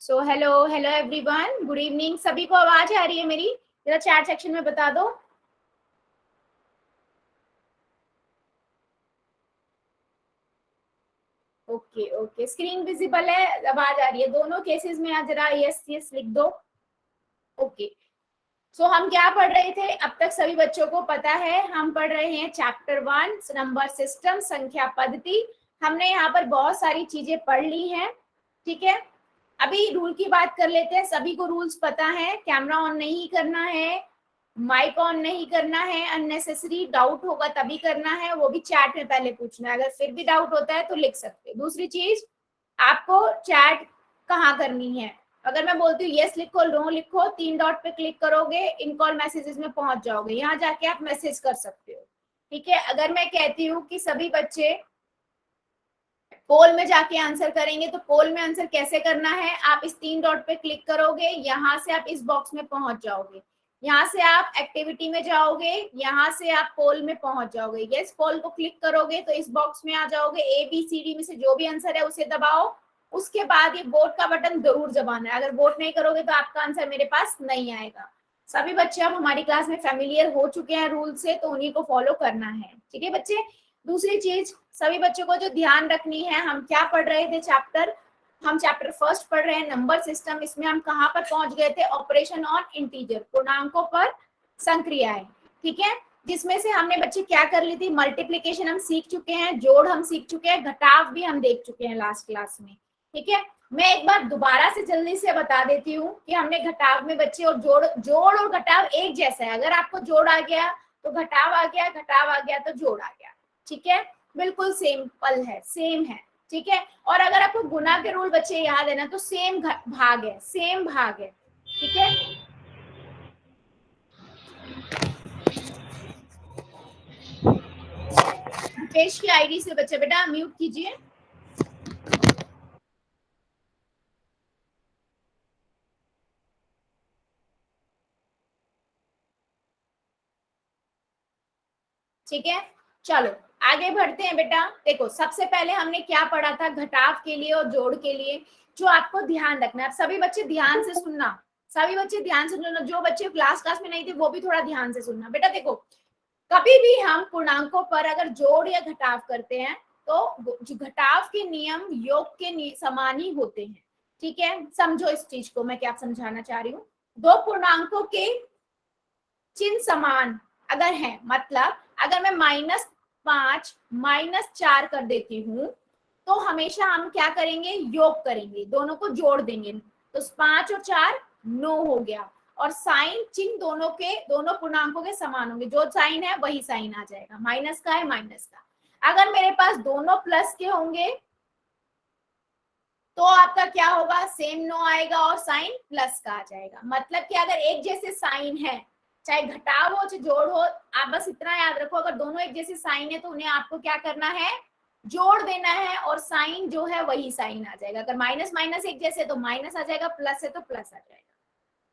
So hello hello everyone, good evening. सभी को आवाज आ रही है मेरी? जरा चैट सेक्शन में बता दो। ओके ओके, स्क्रीन विजिबल है, आवाज आ रही है। दोनों केसेस में आप जरा यस यस लिख दो। ओके। सो हम क्या पढ़ रहे थे? अब तक सभी बच्चों को पता है हम पढ़ रहे हैं चैप्टर 1 नंबर सिस्टम, संख्या पद्धति। हमने यहाँ पर बहुत सारी चीजें पढ़ ली हैं। ठीक है, अभी रूल की बात कर लेते हैं। सभी को रूल्स पता है, कैमरा ऑन नहीं करना है, माइक ऑन नहीं करना है, अननेसेसरी डाउट होगा तभी करना है, वो भी चैट में पहले पूछना है। अगर फिर भी डाउट होता है तो लिख सकते हैं। दूसरी चीज, आपको चैट कहाँ करनी है? अगर मैं बोलती हूँ यस लिखो, नो लिखो, 3 डॉट पे क्लिक करोगे, इन कॉल मैसेजेस में पहुंच जाओगे, यहाँ जाके आप मैसेज कर सकते हो। ठीक है, अगर मैं कहती हूँ कि सभी बच्चे पोल में जाके आंसर करेंगे, तो पोल में आंसर कैसे करना है? आप इस 3 डॉट पे क्लिक करोगे, यहाँ से आप इस बॉक्स में पहुंच जाओगे, यहाँ से आप एक्टिविटी में जाओगे, यहाँ से आप पोल में पहुंच जाओगे। यस पोल को क्लिक करोगे तो इस बॉक्स में आ जाओगे। ए बी सी डी में से जो भी आंसर है उसे दबाओ। उसके बाद ये वोट का बटन जरूर दबाना है। अगर वोट नहीं करोगे तो आपका आंसर मेरे पास नहीं आएगा। सभी बच्चे अब हमारी क्लास में फैमिलियर हो चुके हैं रूल से, तो उन्हीं को फॉलो करना है। ठीक है बच्चे। दूसरी चीज सभी बच्चों को जो ध्यान रखनी है, हम क्या पढ़ रहे थे चैप्टर? हम चैप्टर फर्स्ट पढ़ रहे हैं नंबर सिस्टम। इसमें हम कहाँ पर पहुंच गए थे? ऑपरेशन ऑन इंटीजर, पूर्णांकों पर संक्रियाएं। ठीक है, जिसमें से हमने बच्चे क्या कर ली थी? मल्टीप्लीकेशन हम सीख चुके हैं, जोड़ हम सीख चुके हैं, घटाव भी हम देख चुके हैं लास्ट क्लास में। ठीक है, मैं एक बार दोबारा से जल्दी से बता देती हूँ कि हमने घटाव में बच्चे और जोड़ और घटाव एक जैसा है। अगर आपको जोड़ आ गया तो घटाव आ गया, घटाव आ गया तो जोड़ आ गया। ठीक है, बिल्कुल सिंपल है, सेम है। ठीक है, और अगर आपको गुना के रूल बच्चे याद है ना, तो सेम भाग है, सेम भाग है। ठीक है, पेश की आईडी से बच्चे बेटा म्यूट कीजिए। ठीक है, चलो आगे बढ़ते हैं बेटा। देखो सबसे पहले हमने क्या पढ़ा था घटाव के लिए और जोड़ के लिए, जो आपको ध्यान रखना है। सभी बच्चे ध्यान से सुनना, सभी बच्चे ध्यान से सुनना। जो बच्चे क्लास में नहीं थे वो भी थोड़ा ध्यान से सुनना। बेटा देखो, कभी भी हम पूर्णांकों पर अगर जोड़ या घटाव करते हैं तो घटाव के नियम योग के समान ही होते हैं। ठीक है, समझो इस चीज को मैं क्या समझाना चाह रही हूँ। दो पूर्णांकों के चिन्ह समान अगर है, मतलब अगर मैं -5 -4 कर देती हूँ, तो हमेशा हम क्या करेंगे? योग करेंगे, दोनों को जोड़ देंगे। तो 5 और 4 9 हो गया, और साइन चिन्ह दोनों पूर्णांकों के समान होंगे। जो साइन है वही साइन आ जाएगा, माइनस का है माइनस का। अगर मेरे पास दोनों प्लस के होंगे तो आपका क्या होगा? सेम नो आएगा और साइन प्लस का आ जाएगा। मतलब कि अगर एक जैसे साइन है, चाहे घटाव हो चाहे जोड़ हो, आप बस इतना याद रखो, अगर दोनों एक जैसे साइन है तो उन्हें आपको क्या करना है? जोड़ देना है, और साइन जो है वही साइन आ जाएगा। अगर माइनस माइनस एक जैसे तो माइनस आ जाएगा, प्लस है तो प्लस आ जाएगा।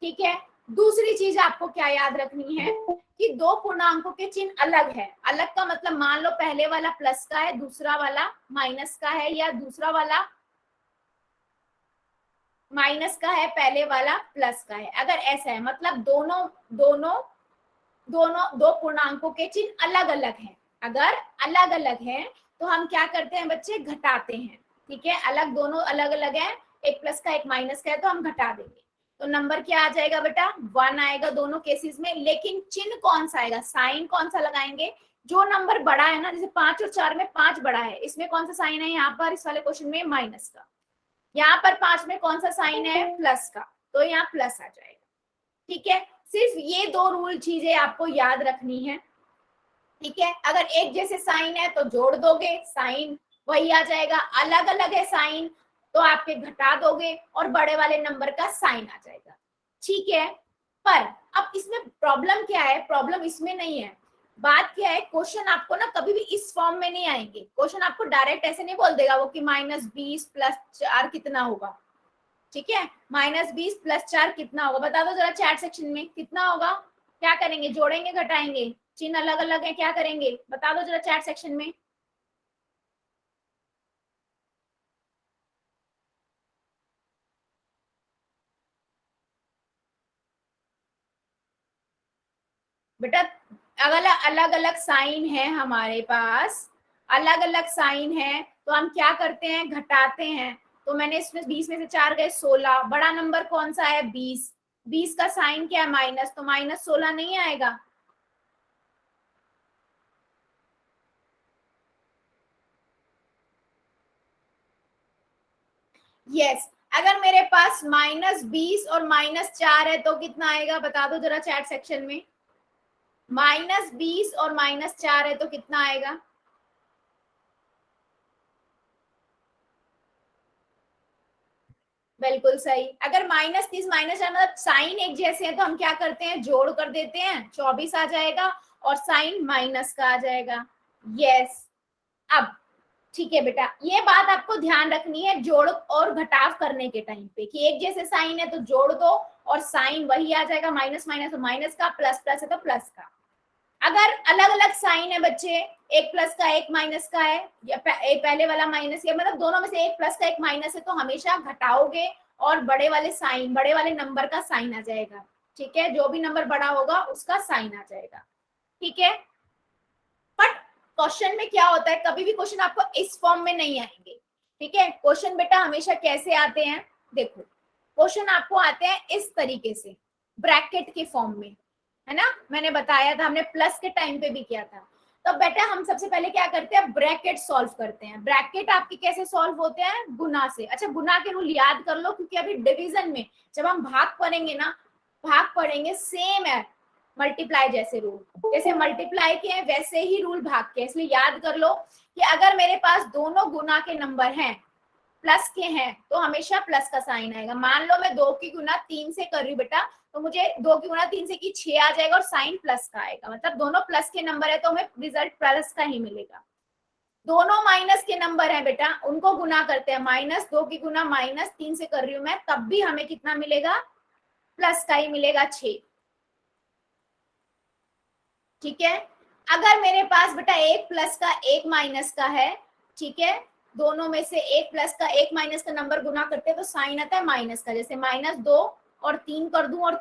ठीक है, दूसरी चीज आपको क्या याद रखनी है कि दो पूर्णांकों के चिन्ह अलग है। अलग का मतलब मान लो पहले वाला प्लस का है, दूसरा वाला माइनस का है, या दूसरा वाला माइनस का है, पहले वाला प्लस का है। अगर ऐसा है मतलब दोनों दोनों दोनों दो पूर्णांकों के चिन्ह अलग अलग हैं। अगर अलग अलग हैं तो हम क्या करते हैं बच्चे? घटाते हैं। ठीक है, अलग दोनों अलग अलग है, एक प्लस का एक माइनस का है, तो हम घटा देंगे। तो नंबर क्या आ जाएगा बेटा? 1 आएगा दोनों केसेस में। लेकिन चिन्ह कौन सा आएगा? साइन कौन सा लगाएंगे? जो नंबर बड़ा है ना, जैसे 5 और 4 में 5 बड़ा है, इसमें कौन सा साइन है? यहाँ पर इस वाले क्वेश्चन में माइनस का। यहाँ पर 5 में कौन सा साइन है? प्लस का, तो यहाँ प्लस आ जाएगा। ठीक है, सिर्फ ये दो रूल चीजें आपको याद रखनी है। ठीक है, अगर एक जैसे साइन है तो जोड़ दोगे, साइन वही आ जाएगा। अलग अलग है साइन तो आपके घटा दोगे और बड़े वाले नंबर का साइन आ जाएगा। ठीक है, पर अब इसमें प्रॉब्लम क्या है? प्रॉब्लम इसमें नहीं है। बात क्या है, क्वेश्चन आपको ना कभी भी इस फॉर्म में नहीं आएंगे। क्वेश्चन आपको डायरेक्ट ऐसे नहीं बोल देगा वो कि -20 + 4 कितना होगा। ठीक है, -20 + 4 कितना होगा? बता दो जरा चैट सेक्शन में, कितना होगा? क्या करेंगे? जोड़ेंगे घटाएंगे? चिन्ह अलग अलग है, क्या करेंगे? बता दो जरा चैट सेक्शन में। बेटा अलग अलग साइन है हमारे पास, अलग अलग साइन है, तो हम क्या करते हैं, घटाते हैं। तो मैंने इसमें 20 में से 4 गए 16, बड़ा नंबर कौन सा है 20, 20 का साइन क्या है माइनस, तो माइनस 16 नहीं आएगा। यस, अगर मेरे पास -20 और -4 है तो कितना आएगा, बता दो जरा चैट सेक्शन में। -20 और -4 है तो कितना आएगा। बिल्कुल सही। अगर -30 -4 मतलब साइन एक जैसे हैं तो हम क्या करते हैं, जोड़ कर देते हैं, 24 आ जाएगा और साइन माइनस का आ जाएगा। यस, अब ठीक है बेटा, ये बात आपको ध्यान रखनी है जोड़ और घटाव करने के टाइम पे कि एक जैसे साइन है तो जोड़ दो और साइन वही आ जाएगा, माइनस माइनस तो माइनस का, प्लस प्लस है तो प्लस का। अगर अलग अलग साइन है बच्चे, एक प्लस का एक माइनस का है, या एक पहले वाला माइनस या मतलब दोनों में से एक प्लस का एक माइनस है, तो हमेशा घटाओगे और बड़े वाले साइन, बड़े वाले नंबर का साइन आ जाएगा। ठीक है, जो भी नंबर बड़ा होगा उसका साइन आ जाएगा। ठीक है, बट क्वेश्चन में क्या होता है, कभी भी क्वेश्चन आपको इस फॉर्म में नहीं आएंगे। ठीक है, क्वेश्चन बेटा हमेशा कैसे आते हैं, देखो क्वेश्चन आपको आते हैं इस तरीके से, ब्रैकेट के फॉर्म में, है ना, मैंने बताया था, हमने प्लस के टाइम पे भी किया था। तो बेटा हम सबसे पहले क्या करते हैं, ब्रैकेट सॉल्व करते हैं। ब्रैकेट आपके कैसे सॉल्व होते हैं, गुना से। अच्छा, गुना के रूल याद कर लो, क्योंकि अभी डिवीजन में जब हम भाग पढ़ेंगे ना, भाग पढ़ेंगे सेम है मल्टीप्लाई जैसे रूल, जैसे मल्टीप्लाई के हैं वैसे ही रूल भाग के, इसलिए याद कर लो कि अगर मेरे पास दोनों गुना के नंबर हैं, प्लस के हैं, तो हमेशा प्लस का साइन आएगा। मान लो मैं 2 की गुना 3 से कर रही हूँ बेटा, तो मुझे 2 की गुना 3 से की 6 आ जाएगा और साइन प्लस का आएगा, मतलब दोनों प्लस के नंबर है तो हमें रिजल्ट प्लस का ही मिलेगा। दोनों माइनस के नंबर है बेटा, उनको गुना करते हैं, -2 की गुना -3 से कर रही हूँ मैं, तब भी हमें कितना मिलेगा, प्लस का ही मिलेगा, 6। ठीक है, अगर मेरे पास बेटा एक प्लस का एक माइनस का है, ठीक है, दोनों में से एक प्लस का एक माइनस का नंबर गुना करते हैं तो साइन आता है माइनस का, जैसे -2 और 3 कर दूं और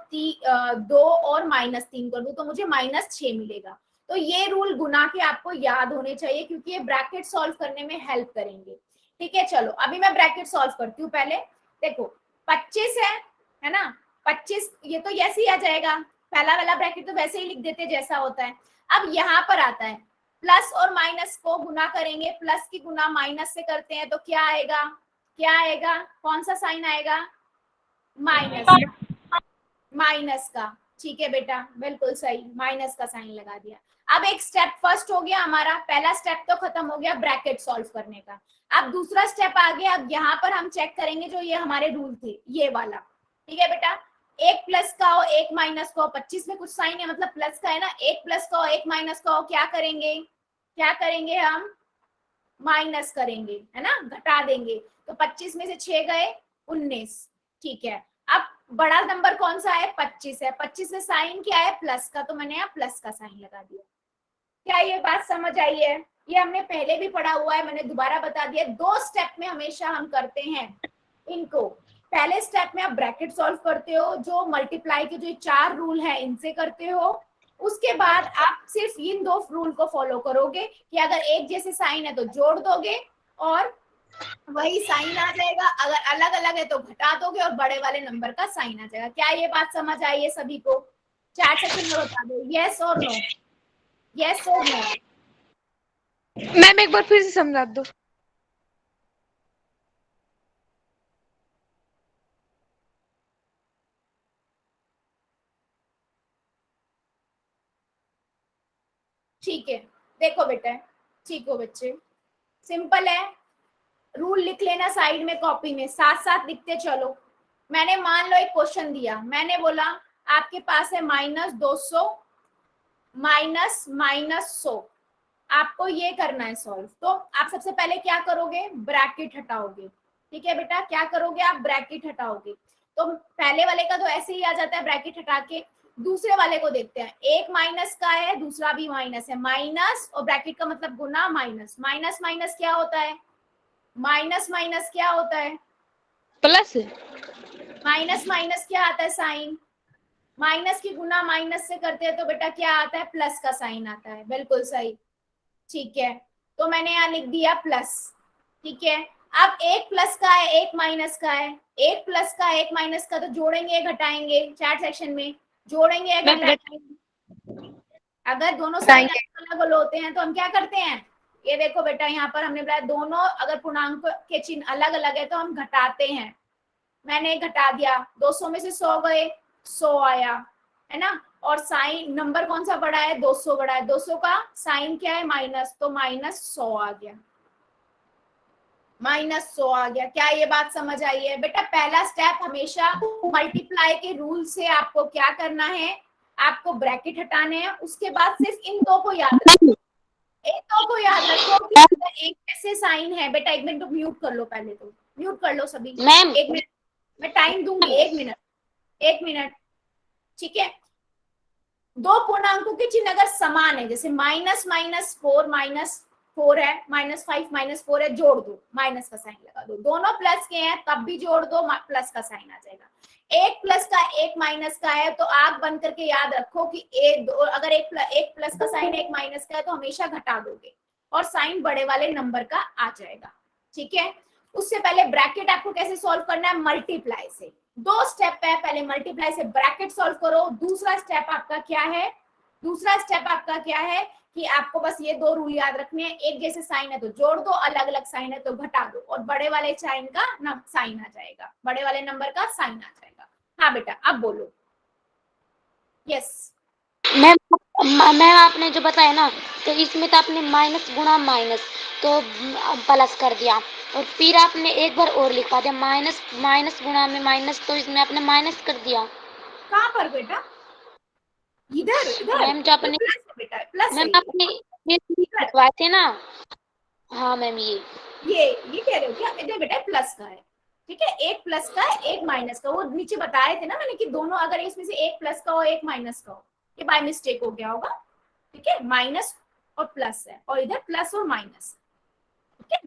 2 और -3 कर दूं तो मुझे -6 मिलेगा। तो ये रूल गुना के आपको याद होने चाहिए, क्योंकि ये ब्रैकेट सॉल्व करने में हेल्प करेंगे। ठीक है, चलो अभी मैं ब्रैकेट सॉल्व करती हूँ। पहले देखो 25 है ना, 25 ये तो ऐसे ही आ जाएगा, पहला वाला ब्रैकेट तो वैसे ही लिख देते जैसा होता है। अब यहाँ पर आता है, प्लस और माइनस को गुना करेंगे, प्लस की गुना माइनस से करते हैं तो क्या आएगा, क्या आएगा, कौन सा साइन आएगा, माइनस का, माइनस का। ठीक है बेटा, बिल्कुल सही, माइनस का साइन लगा दिया। अब एक स्टेप फर्स्ट हो गया हमारा, पहला स्टेप तो खत्म हो गया ब्रैकेट सॉल्व करने का। अब दूसरा स्टेप आ गया, अब यहाँ पर हम चेक करेंगे जो ये हमारे रूल थे, ये वाला। ठीक है बेटा, एक प्लस का हो एक माइनस का हो, 25 में कुछ साइन है मतलब प्लस का है ना, एक प्लस का हो एक माइनस का हो, क्या करेंगे, क्या करेंगे हम, माइनस करेंगे, है ना, घटा देंगे। तो 25 में से 6 गए 19। ठीक है, अब बड़ा नंबर कौन सा है, 25 है, 25 में साइन क्या है, प्लस का, तो मैंने यहाँ प्लस का साइन लगा दिया। क्या ये बात समझ आई है, ये हमने पहले भी पढ़ा हुआ है, मैंने दोबारा बता दिया। 2 स्टेप में हमेशा हम करते हैं इनको। पहले स्टेप में आप ब्रैकेट सॉल्व करते हो, जो मल्टीप्लाई के जो 4 रूल है इनसे करते हो। उसके बाद आप सिर्फ इन 2 रूल को फॉलो करोगे कि अगर एक जैसे साइन है तो जोड़ दोगे और वही साइन आ जाएगा, अगर अलग अलग है तो घटा दोगे और बड़े वाले नंबर का साइन आ जाएगा। क्या ये बात समझ आई है सभी को, चैट सेक्शन में बता दो यस और नो, यस और नो। मैम एक बार फिर से समझा दो। ठीक है, देखो बेटा, ठीक हो बच्चे, सिंपल है, रूल लिख लेना साइड में कॉपी में, साथ साथ लिखते चलो। मैंने मान लो एक क्वेश्चन दिया, मैंने बोला आपके पास है -200 -100, आपको ये करना है सॉल्व। तो आप सबसे पहले क्या करोगे, ब्रैकेट हटाओगे। ठीक है बेटा, क्या करोगे आप, ब्रैकेट हटाओगे। तो पहले वाले का तो ऐसे ही आ जाता है ब्रैकेट हटा के। दूसरे वाले को देखते हैं, एक माइनस का है दूसरा भी माइनस है, माइनस और ब्रैकेट का मतलब गुना, माइनस माइनस माइनस क्या होता है, माइनस माइनस क्या होता है, प्लस। माइनस माइनस क्या आता है, साइन। माइनस की गुना माइनस से करते हैं तो बेटा क्या आता है, प्लस का साइन आता है, बिल्कुल सही। ठीक है, तो मैंने यहाँ लिख दिया प्लस। ठीक है, अब एक प्लस का है एक माइनस का है, एक प्लस का एक माइनस का, तो जोड़ेंगे घटाएंगे चैट सेक्शन में, जोड़ेंगे या मैम घटाएंगे? अगर दोनों साइन घटाएंगे। अलग अलग होते हैं तो हम क्या करते हैं, ये देखो बेटा यहाँ पर हमने बताया दोनों अगर पूर्णांक के चिन्ह अलग अलग है तो हम घटाते हैं। मैंने घटा दिया, 200 में से 100 गए, 100 आया, है ना। और साइन नंबर कौन सा बड़ा है, 200 बड़ा है, 200 का साइन क्या है, माइनस, तो -100 आ गया, -100 आ गया। क्या ये बात समझ आई है बेटा? पहला स्टेप हमेशा मल्टीप्लाई के रूल से आपको क्या करना है, आपको ब्रैकेट हटाने हैं, उसके बाद सिर्फ इन दो को याद रखो, इन दो को याद रखो कि अगर एक ऐसे साइन है बेटा, एक मिनट तो म्यूट कर लो, पहले तो म्यूट कर लो सभी, मैम एक मिनट मैं टाइम दूंगी, एक मिनट, एक मिनट। ठीक है, दो पूर्णांकों के चिन्ह अगर समान है, जैसे -4 है, -5 -4 है, जोड़ दो, माइनस का साइन लगा दो, दोनों प्लस के हैं तब भी जोड़ दो, प्लस का साइन आ जाएगा। एक प्लस का एक माइनस का है तो आग बंद करके याद रखो कि अगर एक प्लस का साइन एक माइनस का है तो हमेशा घटा दोगे और साइन बड़े वाले नंबर का आ जाएगा। ठीक है, उससे पहले ब्रैकेट आपको कैसे सॉल्व करना है, मल्टीप्लाई से। दो स्टेप है, पहले मल्टीप्लाई से ब्रैकेट सॉल्व करो, दूसरा स्टेप आपका क्या है, दूसरा स्टेप आपका क्या है कि आपको बस ये दो रूल याद रखने हैं, एक जैसे साइन है तो जोड़ दो, अलग अलग साइन है तो घटा दो, और बड़े वाले साइन का साइन आ जाएगा, बड़े वाले नंबर का साइन आ जाएगा। हाँ बेटा अब बोलो। यस मैम आपने जो बताया ना, तो इसमें तो आपने माइनस गुणा माइनस तो प्लस कर दिया, और फिर आपने एक बार और लिखवा दिया माइनस माइनस गुणा में माइनस, तो इसमें आपने माइनस कर दिया। कहाँ पर बेटा, इधर इधर मैम जो ये आपने प्लस है बेटा, प्लस है मैम ये आपने ये इधर, लिखवाए थे ना। हाँ मैम ये कह रहे हो क्या, इधर बेटा प्लस का है। ठीक है, एक प्लस का है एक माइनस का, वो नीचे बताए थे ना मैंने कि दोनों अगर इसमें से एक प्लस का हो एक माइनस का हो, ये बाय मिस्टेक हो गया होगा। ठीक है, माइनस और प्लस है और इधर प्लस और माइनस। ठीक है,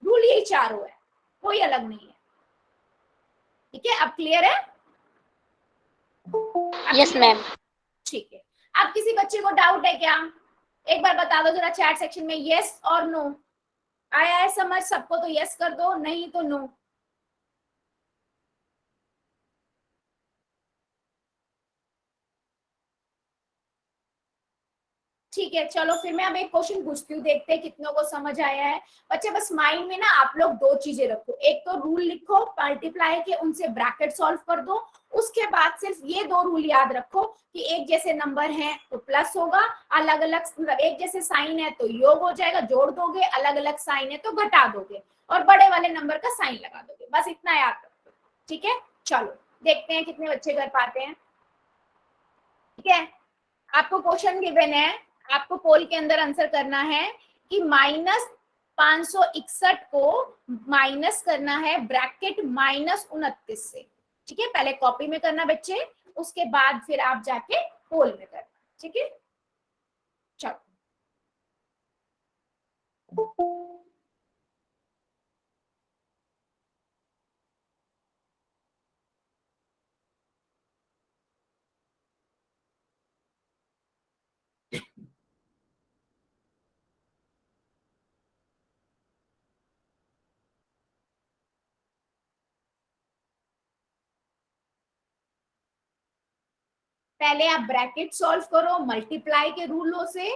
रूल यही चारों है, कोई अलग नहीं है। ठीक है, अब क्लियर है, अब यस क्लियर है? मैम। ठीक है, अब किसी बच्चे को डाउट है क्या, एक बार बता दो जरा चैट सेक्शन में, यस और नो। आया है समझ सबको तो यस कर दो, नहीं तो नो। ठीक है, चलो फिर मैं अब एक क्वेश्चन पूछती हूँ, देखते हैं कितनों को समझ आया है। बच्चे बस माइंड में ना आप लोग दो चीजें रखो, एक तो रूल लिखो मल्टीप्लाई के, उनसे ब्रैकेट सॉल्व कर दो, उसके बाद सिर्फ ये दो रूल याद रखो कि एक जैसे नंबर हैं तो प्लस होगा, अलग अलग मतलब एक जैसे साइन है तो योग हो जाएगा, जोड़ दोगे, अलग अलग साइन है तो घटा दोगे, और बड़े वाले नंबर का साइन लगा दोगे, बस इतना याद रखो। ठीक है, चलो देखते हैं कितने बच्चे कर पाते हैं। ठीक है, आपको क्वेश्चन गिवन है, आपको पोल के अंदर आंसर करना है कि -561 को माइनस करना है ब्रैकेट -29 से। ठीक है, पहले कॉपी में करना बच्चे, उसके बाद फिर आप जाके पोल में करना। ठीक है, चलो पहले आप ब्रैकेट सॉल्व करो मल्टीप्लाई के रूलों से,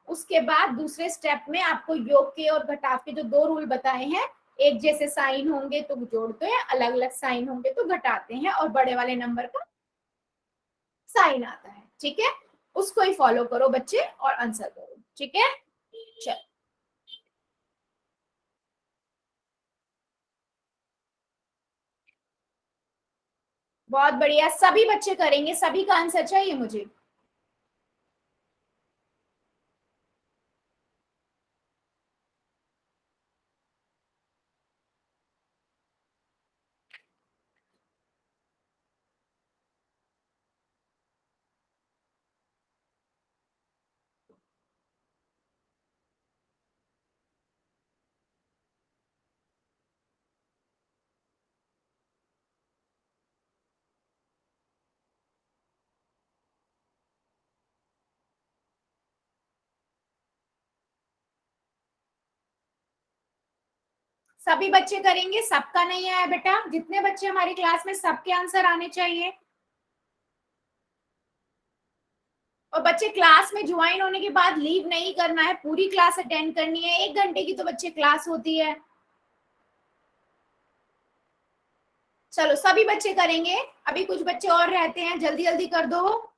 उसके बाद दूसरे स्टेप में आपको योग के और घटाव के जो दो रूल बताए हैं, एक जैसे साइन होंगे तो जोड़ते हैं, अलग अलग साइन होंगे तो घटाते हैं, और बड़े वाले नंबर का साइन आता है। ठीक है, उसको ही फॉलो करो बच्चे और आंसर करो। ठीक है, चल बहुत बढ़िया, सभी बच्चे करेंगे, सभी का आंसर चाहिए मुझे। सभी बच्चे करेंगे, सबका नहीं आया बेटा, जितने बच्चे हमारी क्लास में सबके आंसर आने चाहिए। और बच्चे क्लास में ज्वाइन होने के बाद लीव नहीं करना है, पूरी क्लास अटेंड करनी है, 1 घंटे की तो बच्चे क्लास होती है। चलो सभी बच्चे करेंगे, अभी कुछ बच्चे और रहते हैं, जल्दी जल्दी कर दो।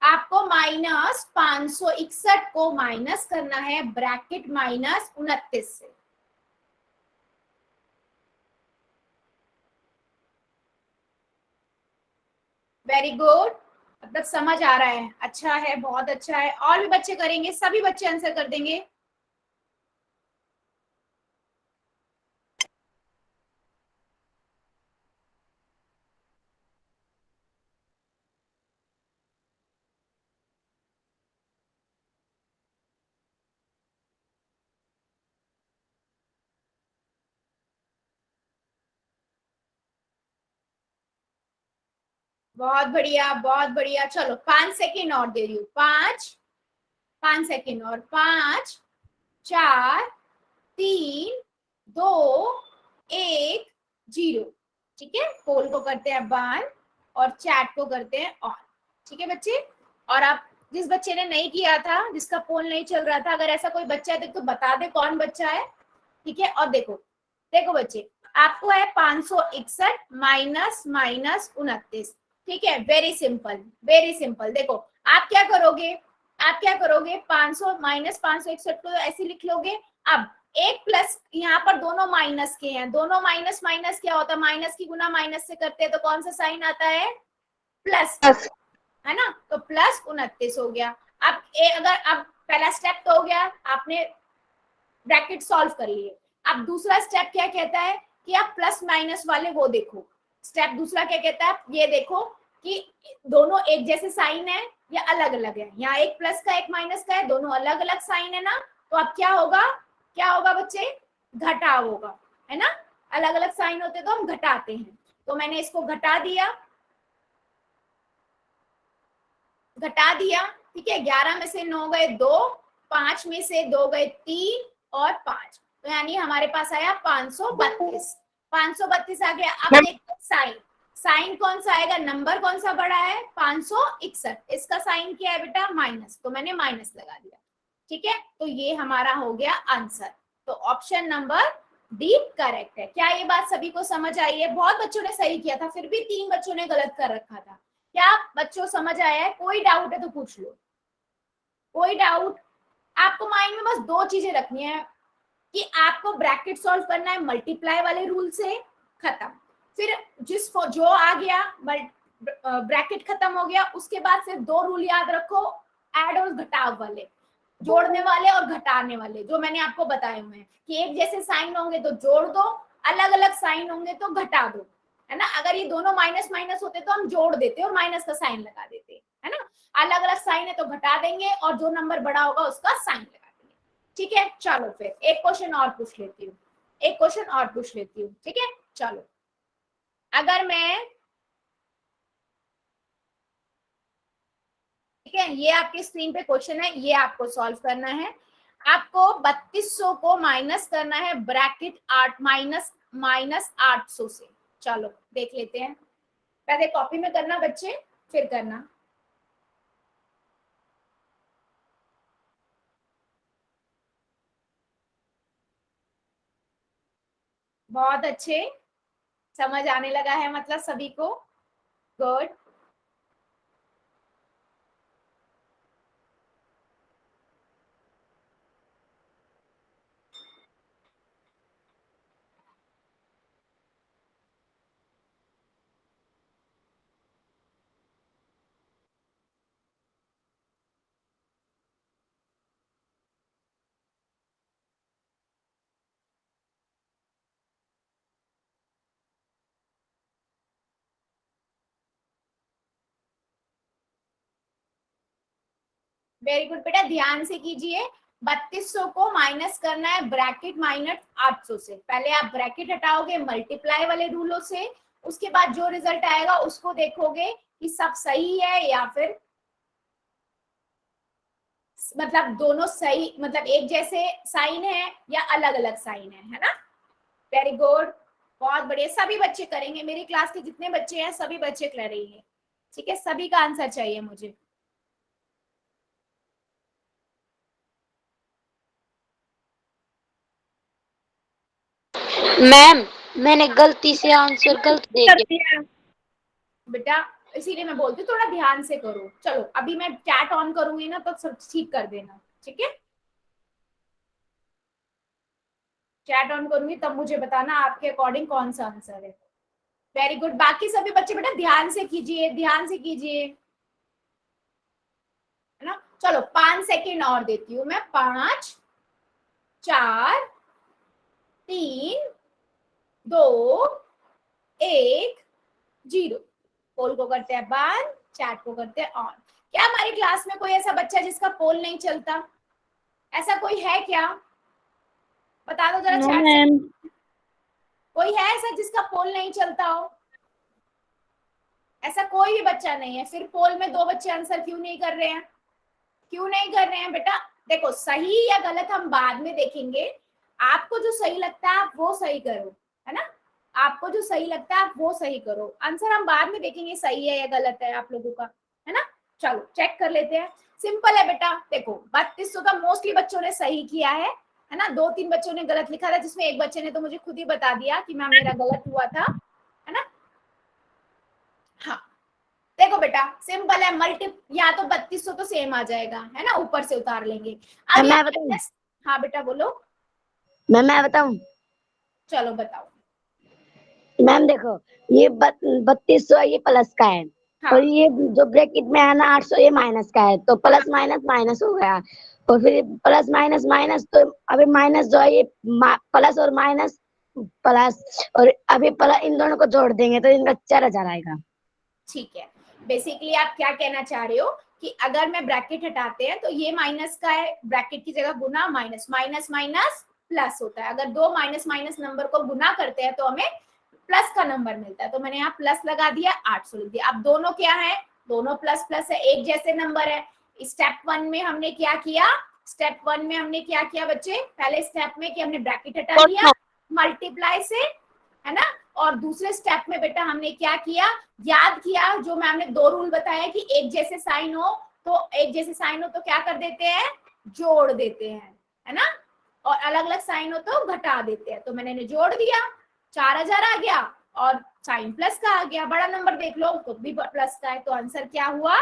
आपको -561 को माइनस करना है ब्रैकेट -29 से। वेरी गुड, मतलब समझ आ रहा है, अच्छा है, बहुत अच्छा है। और भी बच्चे करेंगे, सभी बच्चे आंसर कर देंगे। बहुत बढ़िया, बहुत बढ़िया। चलो 5 सेकेंड और दे रही हूँ, 5 सेकेंड और, 5 4 3 2 1 0। ठीक है, पोल को करते हैं बंद और चैट को करते हैं ऑन। ठीक है बच्चे, और आप जिस बच्चे ने नहीं किया था, जिसका पोल नहीं चल रहा था, अगर ऐसा कोई बच्चा है तो बता दे कौन बच्चा है। ठीक है, और देखो देखो बच्चे, आपको है 561 माइनस -29। ठीक है, वेरी सिंपल, वेरी सिंपल। देखो आप क्या करोगे, 500 माइनस 561 को ऐसे लिख लोगे। अब एक प्लस, यहाँ पर दोनों माइनस के हैं, दोनों माइनस माइनस क्या होता है, माइनस की गुना माइनस से करते हैं तो कौन सा साइन आता है, प्लस, है ना, तो +29 हो गया। अब अगर अब पहला स्टेप तो हो गया, आपने ब्रैकेट सॉल्व कर लिए। अब दूसरा स्टेप क्या कहता है कि आप प्लस माइनस वाले वो देखो। स्टेप दूसरा क्या कहता है, ये देखो कि दोनों एक जैसे साइन है या अलग अलग है। यहाँ एक प्लस का एक माइनस का है, दोनों अलग अलग साइन है ना, तो अब क्या होगा, क्या होगा बच्चे, घटाव होगा, है ना। अलग अलग साइन होते तो हम घटाते हैं, तो मैंने इसको घटा दिया, ठीक है। 11 में से 9 गए 2, 5 में से 2 गए 3 और 5, तो यानी हमारे पास आया 532। 532 आ गया। अब देखो साइन, साइन कौन सा आएगा, नंबर कौन सा बड़ा है, 561, इसका साइन क्या है बेटा, माइनस, तो मैंने माइनस लगा दिया। ठीक है, तो ये हमारा हो गया आंसर। तो ऑप्शन नंबर डी करेक्ट है। क्या ये बात सभी को समझ आई है? बहुत बच्चों ने सही किया था, फिर भी 3 बच्चों ने गलत कर रखा था। क्या बच्चों समझ आया है? कोई डाउट है तो पूछ लो, कोई डाउट? आपको माइंड में बस 2 चीजें रखनी है कि आपको ब्रैकेट सॉल्व करना है मल्टीप्लाई वाले रूल से, खत्म। फिर जो आ गया, ब्रैकेट खत्म हो गया, उसके बाद सिर्फ 2 रूल याद रखो, ऐड और घटाव वाले, जोड़ने वाले और घटाने वाले, जो मैंने आपको बताए हुए हैं कि एक जैसे साइन होंगे तो जोड़ दो, अलग अलग साइन होंगे तो घटा दो, है ना। अगर ये दोनों माइनस माइनस होते तो हम जोड़ देते और माइनस का साइन लगा देते, है ना। अलग अलग साइन है तो घटा देंगे और जो नंबर बड़ा होगा उसका साइन लगा देंगे। ठीक है, चलो फिर एक क्वेश्चन और पूछ लेती हूँ, एक क्वेश्चन और पूछ लेती हूँ। ठीक है, चलो अगर मैं, ठीक है, ये आपकी स्क्रीन पे क्वेश्चन है, ये आपको सॉल्व करना है। आपको 3200 को माइनस करना है ब्रैकेट 8 माइनस 800 से। चलो देख लेते हैं, पहले कॉपी में करना बच्चे, फिर करना। बहुत अच्छे, समझ आने लगा है मतलब सभी को, गुड। वेरी गुड बेटा, ध्यान से कीजिए। 3200 को माइनस करना है ब्रैकेट माइनस 800 से। पहले आप ब्रैकेट हटाओगे मल्टीप्लाई वाले रूलों से, उसके बाद जो रिजल्ट आएगा उसको देखोगे कि सब सही है या फिर मतलब दोनों सही, मतलब एक जैसे साइन है या अलग अलग साइन है ना। वेरी गुड, बहुत बढ़िया, सभी बच्चे करेंगे, मेरी क्लास के जितने बच्चे हैं सभी बच्चे करेंगे, ठीक है, सभी का आंसर चाहिए मुझे। मैम मैंने गलती से आंसर गलत दे कर दिया। दिया। बेटा इसीलिए मैं बोलती हूँ थोड़ा ध्यान से करो। चलो अभी मैं चैट ऑन करूंगी ना तो सब ठीक कर देना, ठीक है, चैट ऑन करूंगी तब मुझे बताना आपके अकॉर्डिंग कौन सा आंसर है। वेरी गुड, बाकी सभी बच्चे बेटा ध्यान से कीजिए, ध्यान से कीजिए, है ना। चलो 5 सेकेंड और देती हूँ मैं, 5 4 3 2 1 0। पोल को करते हैं बंद, चैट को करते हैं ऑन। क्या हमारी क्लास में कोई ऐसा बच्चा जिसका पोल नहीं चलता? ऐसा कोई है क्या? बता दो जरा नो चैट से, मैम। कोई है ऐसा जिसका पोल नहीं चलता हो? ऐसा कोई भी बच्चा नहीं है, फिर पोल में 2 बच्चे आंसर क्यों नहीं कर रहे हैं? क्यों नहीं कर रहे हैं बेटा? देखो सही या गलत हम बाद में देखेंगे, आपको जो सही लगता है आप वो सही करो, है ना, आपको जो सही लगता है आप वो सही करो, आंसर हम बाद में देखेंगे सही है या गलत है आप लोगों का, है ना। चलो चेक कर लेते हैं, सिंपल है बेटा, देखो 3200 का मोस्टली बच्चों ने सही किया है ना, 2-3 बच्चों ने गलत लिखा था, जिसमें एक बच्चे ने तो मुझे खुद ही बता दिया कि मैम मेरा गलत हुआ था, है ना। हाँ देखो बेटा सिंपल है, मल्टी या तो 3200 तो सेम आ जाएगा, है ना, ऊपर से उतार लेंगे। अब मैं यहाँ बताऊं? हाँ बेटा बोलो, मैं बताऊं? चलो बताओ। मैम देखो, ये 3200 ये प्लस का है, हाँ और ये जो ब्रैकेट में है ना 800 ये माइनस का है, तो प्लस माइनस माइनस हो गया, और फिर प्लस माइनस माइनस, तो अभी माइनस जो है ये प्लस और माइनस प्लस, और अभी प्लस इन दोनों को जोड़ देंगे तो इनका 4000 आएगा। ठीक है, बेसिकली आप क्या कहना चाह रहे हो कि अगर मैं ब्रैकेट हटाते हैं तो ये माइनस का है, ब्रैकेट की जगह गुना माइनस, माइनस माइनस प्लस होता है, अगर 2 माइनस माइनस नंबर को गुना करते हैं तो हमें प्लस का नंबर मिलता है, तो मैंने यहाँ प्लस लगा दिया, 800 लिख दिया। अब दोनों क्या है, दोनों प्लस प्लस है, एक जैसे नंबर है। स्टेप 1 में हमने क्या किया, स्टेप 1 में हमने क्या किया बच्चे, पहले स्टेप में कि हमने ब्रैकेट हटा लिया मल्टीप्लाई से, है ना, और दूसरे स्टेप में बेटा हमने क्या किया, याद किया जो मैम ने 2 रूल बताया कि एक जैसे साइन हो तो एक जैसे साइन हो तो क्या कर देते हैं, जोड़ देते हैं, है ना, और अलग अलग साइन हो तो घटा देते हैं, तो मैंने इन्हें जोड़ दिया, 4000 आ गया, और साइन प्लस का आ गया, बड़ा नंबर देख लो खुद भी प्लस का है, तो आंसर क्या हुआ,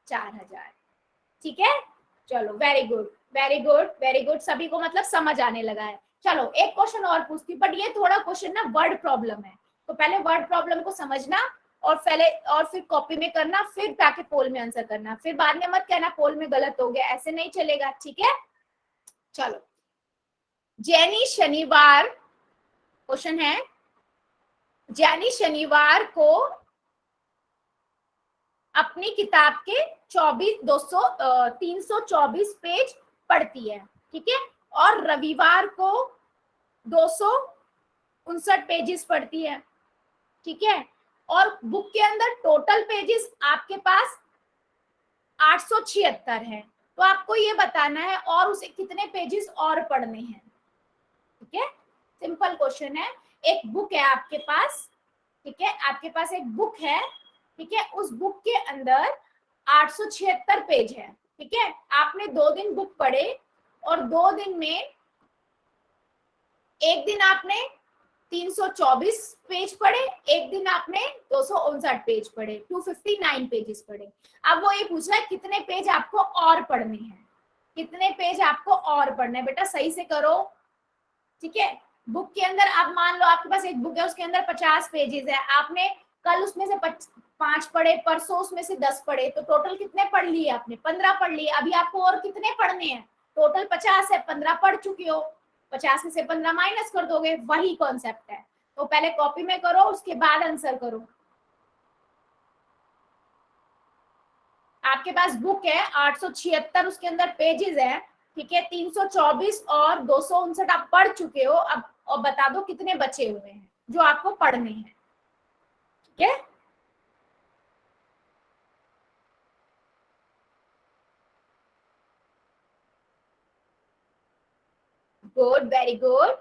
4000। ठीक है, चलो very good very good very good, सभी को मतलब समझ आने लगा है। चलो एक क्वेश्चन और पूछती हूँ, बट ये थोड़ा क्वेश्चन ना वर्ड प्रॉब्लम है, तो पहले वर्ड प्रॉब्लम को समझना और पहले और फिर कॉपी में करना, फिर जाके पोल में आंसर करना, फिर बाद में मत कहना पोल में गलत हो गया, ऐसे नहीं चलेगा, ठीक है। चलो जैनी शनिवार, क्वेश्चन है, जैनी शनिवार को अपनी किताब के 324 पेज पढ़ती है, ठीक है, और रविवार को 259 पेजेस पढ़ती है, ठीक है, और बुक के अंदर टोटल पेजेस आपके पास 876 है, तो आपको ये बताना है और उसे कितने पेजेस और पढ़ने हैं, ठीक है, सिंपल क्वेश्चन है। एक बुक है आपके पास, ठीक है, आपके पास एक बुक है, ठीक है, उस बुक के अंदर 876 पेज है, ठीक है, आपने 2 दिन बुक पढ़े और 2 दिन में एक दिन आपने 324 पेज पढ़े, एक दिन आपने 259 पेज पढ़े, 259 पेजेस पढ़े। अब वो ये पूछ रहा है कितने पेज आपको और पढ़ने हैं, कितने पेज आपको और पढ़ने हैं, बेटा सही से करो, ठीक है। बुक के अंदर आप मान लो आपके पास एक बुक है उसके अंदर 50 पेजेस है, आपने कल उसमें से 5 पढ़े, परसों उसमें से 10 पढ़े, तो टोटल कितने पढ़ लिए आपने, 15 पढ़ लिए, अभी आपको और कितने पढ़ने हैं, टोटल 50 है, 15 पढ़ चुके हो, 50 में से 15 माइनस कर दोगे, वही कॉन्सेप्ट है, तो पहले कॉपी में करो उसके बाद आंसर करो। आपके पास बुक है 876, उसके अंदर पेजेस है, ठीक है, 324 और 259 आप पढ़ चुके हो, अब और बता दो कितने बचे हुए हैं जो आपको पढ़ने हैं, ठीक है। गुड वेरी गुड,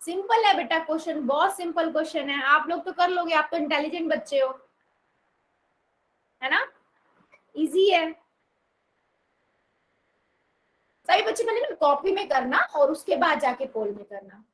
सिंपल है बेटा क्वेश्चन, बहुत सिंपल क्वेश्चन है, आप लोग तो कर लोगे, आप तो इंटेलिजेंट बच्चे हो, है ना, इजी है। सभी बच्चे पहले ना कॉपी में करना और उसके बाद जाके पोल में करना।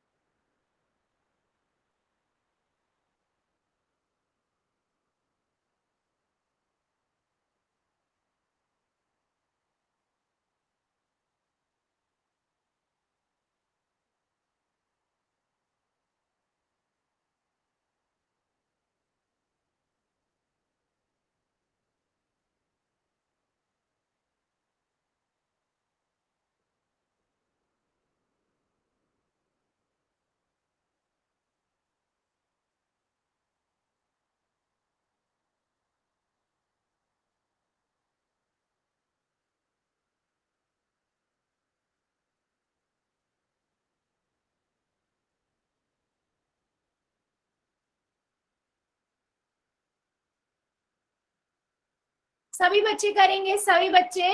सभी बच्चे करेंगे, सभी बच्चे।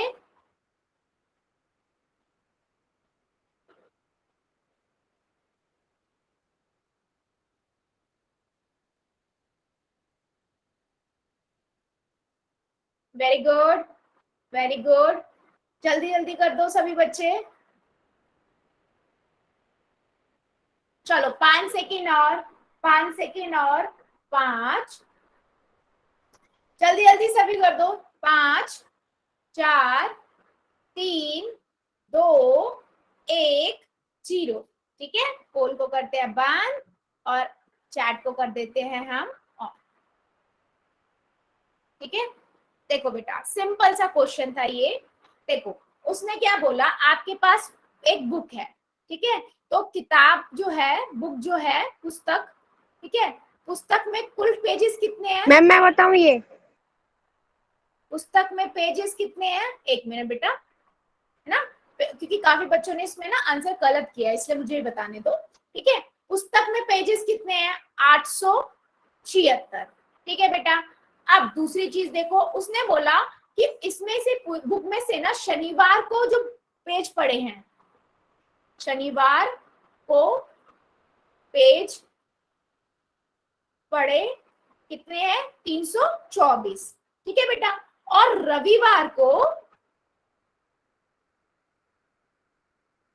वेरी गुड, वेरी गुड, जल्दी जल्दी कर दो सभी बच्चे। चलो 5 सेकेंड और, 5 सेकेंड और, 5, जल्दी जल्दी सभी कर दो। 5, 4, 3, 2, 1, 0। ठीक है, पोल को करते हैं बंद और चैट को कर देते हैं हम ऑन। ठीक है, देखो बेटा सिंपल सा क्वेश्चन था ये। देखो उसने क्या बोला, आपके पास एक बुक है, ठीक है, तो किताब जो है, बुक जो है, पुस्तक, ठीक है, पुस्तक में कुल पेजेस कितने हैं? मैम मैं बताऊं ये, पुस्तक में पेजेस कितने हैं? एक मिनट बेटा, है ना, क्योंकि काफी बच्चों ने इसमें ना आंसर गलत किया है, इसलिए मुझे बताने दो। ठीक है, पुस्तक में पेजेस कितने हैं? 876। ठीक है बेटा, अब दूसरी चीज देखो, उसने बोला कि इसमें से बुक में से ना शनिवार को जो पेज पड़े हैं, शनिवार को पेज पड़े कितने हैं? 324। ठीक है बेटा, और रविवार को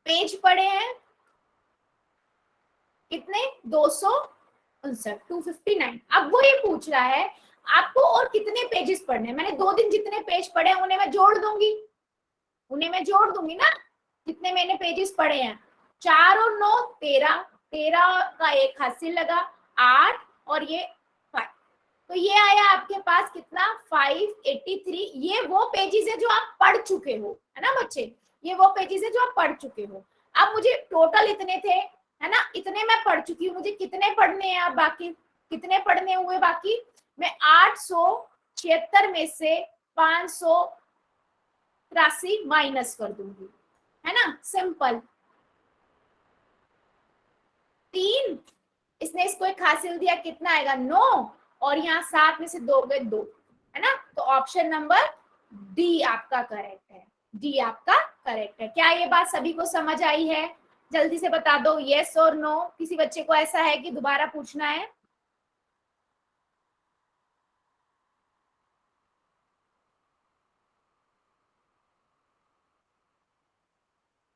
पेज पड़े हैं कितने? 259, 259। अब वो ये पूछ रहा है आपको और कितने पेजेस पढ़ने हैं। मैंने 2 दिन जितने पेज पढ़े हैं उन्हें मैं जोड़ दूंगी, उन्हें मैं जोड़ दूंगी ना, जितने मैंने पेजेस पढ़े हैं। 4 और 9 13, 13 का एक हासिल लगा 8 और ये 5, तो ये आया आपके पास कितना? 583। ये वो पेजेस है जो आप पढ़ चुके हो, है ना बच्चे, ये वो पेजेस है जो आप पढ़ चुके हो। अब मुझे टोटल इतने थे, है ना, इतने मैं पढ़ चुकी हूँ, मुझे कितने पढ़ने हैं अब बाकी? कितने पढ़ने हुए बाकी? मैं 876 में से 583 माइनस कर दूंगी, है ना, सिंपल। 3, इसने इसको एक हासिल दिया, कितना आएगा? 9, और यहाँ 7 में से 2 गए 2, है ना, तो ऑप्शन नंबर डी आपका करेक्ट है, डी आपका करेक्ट है। क्या ये बात सभी को समझ आई है? जल्दी से बता दो यस और नो। किसी बच्चे को ऐसा है कि दोबारा पूछना है?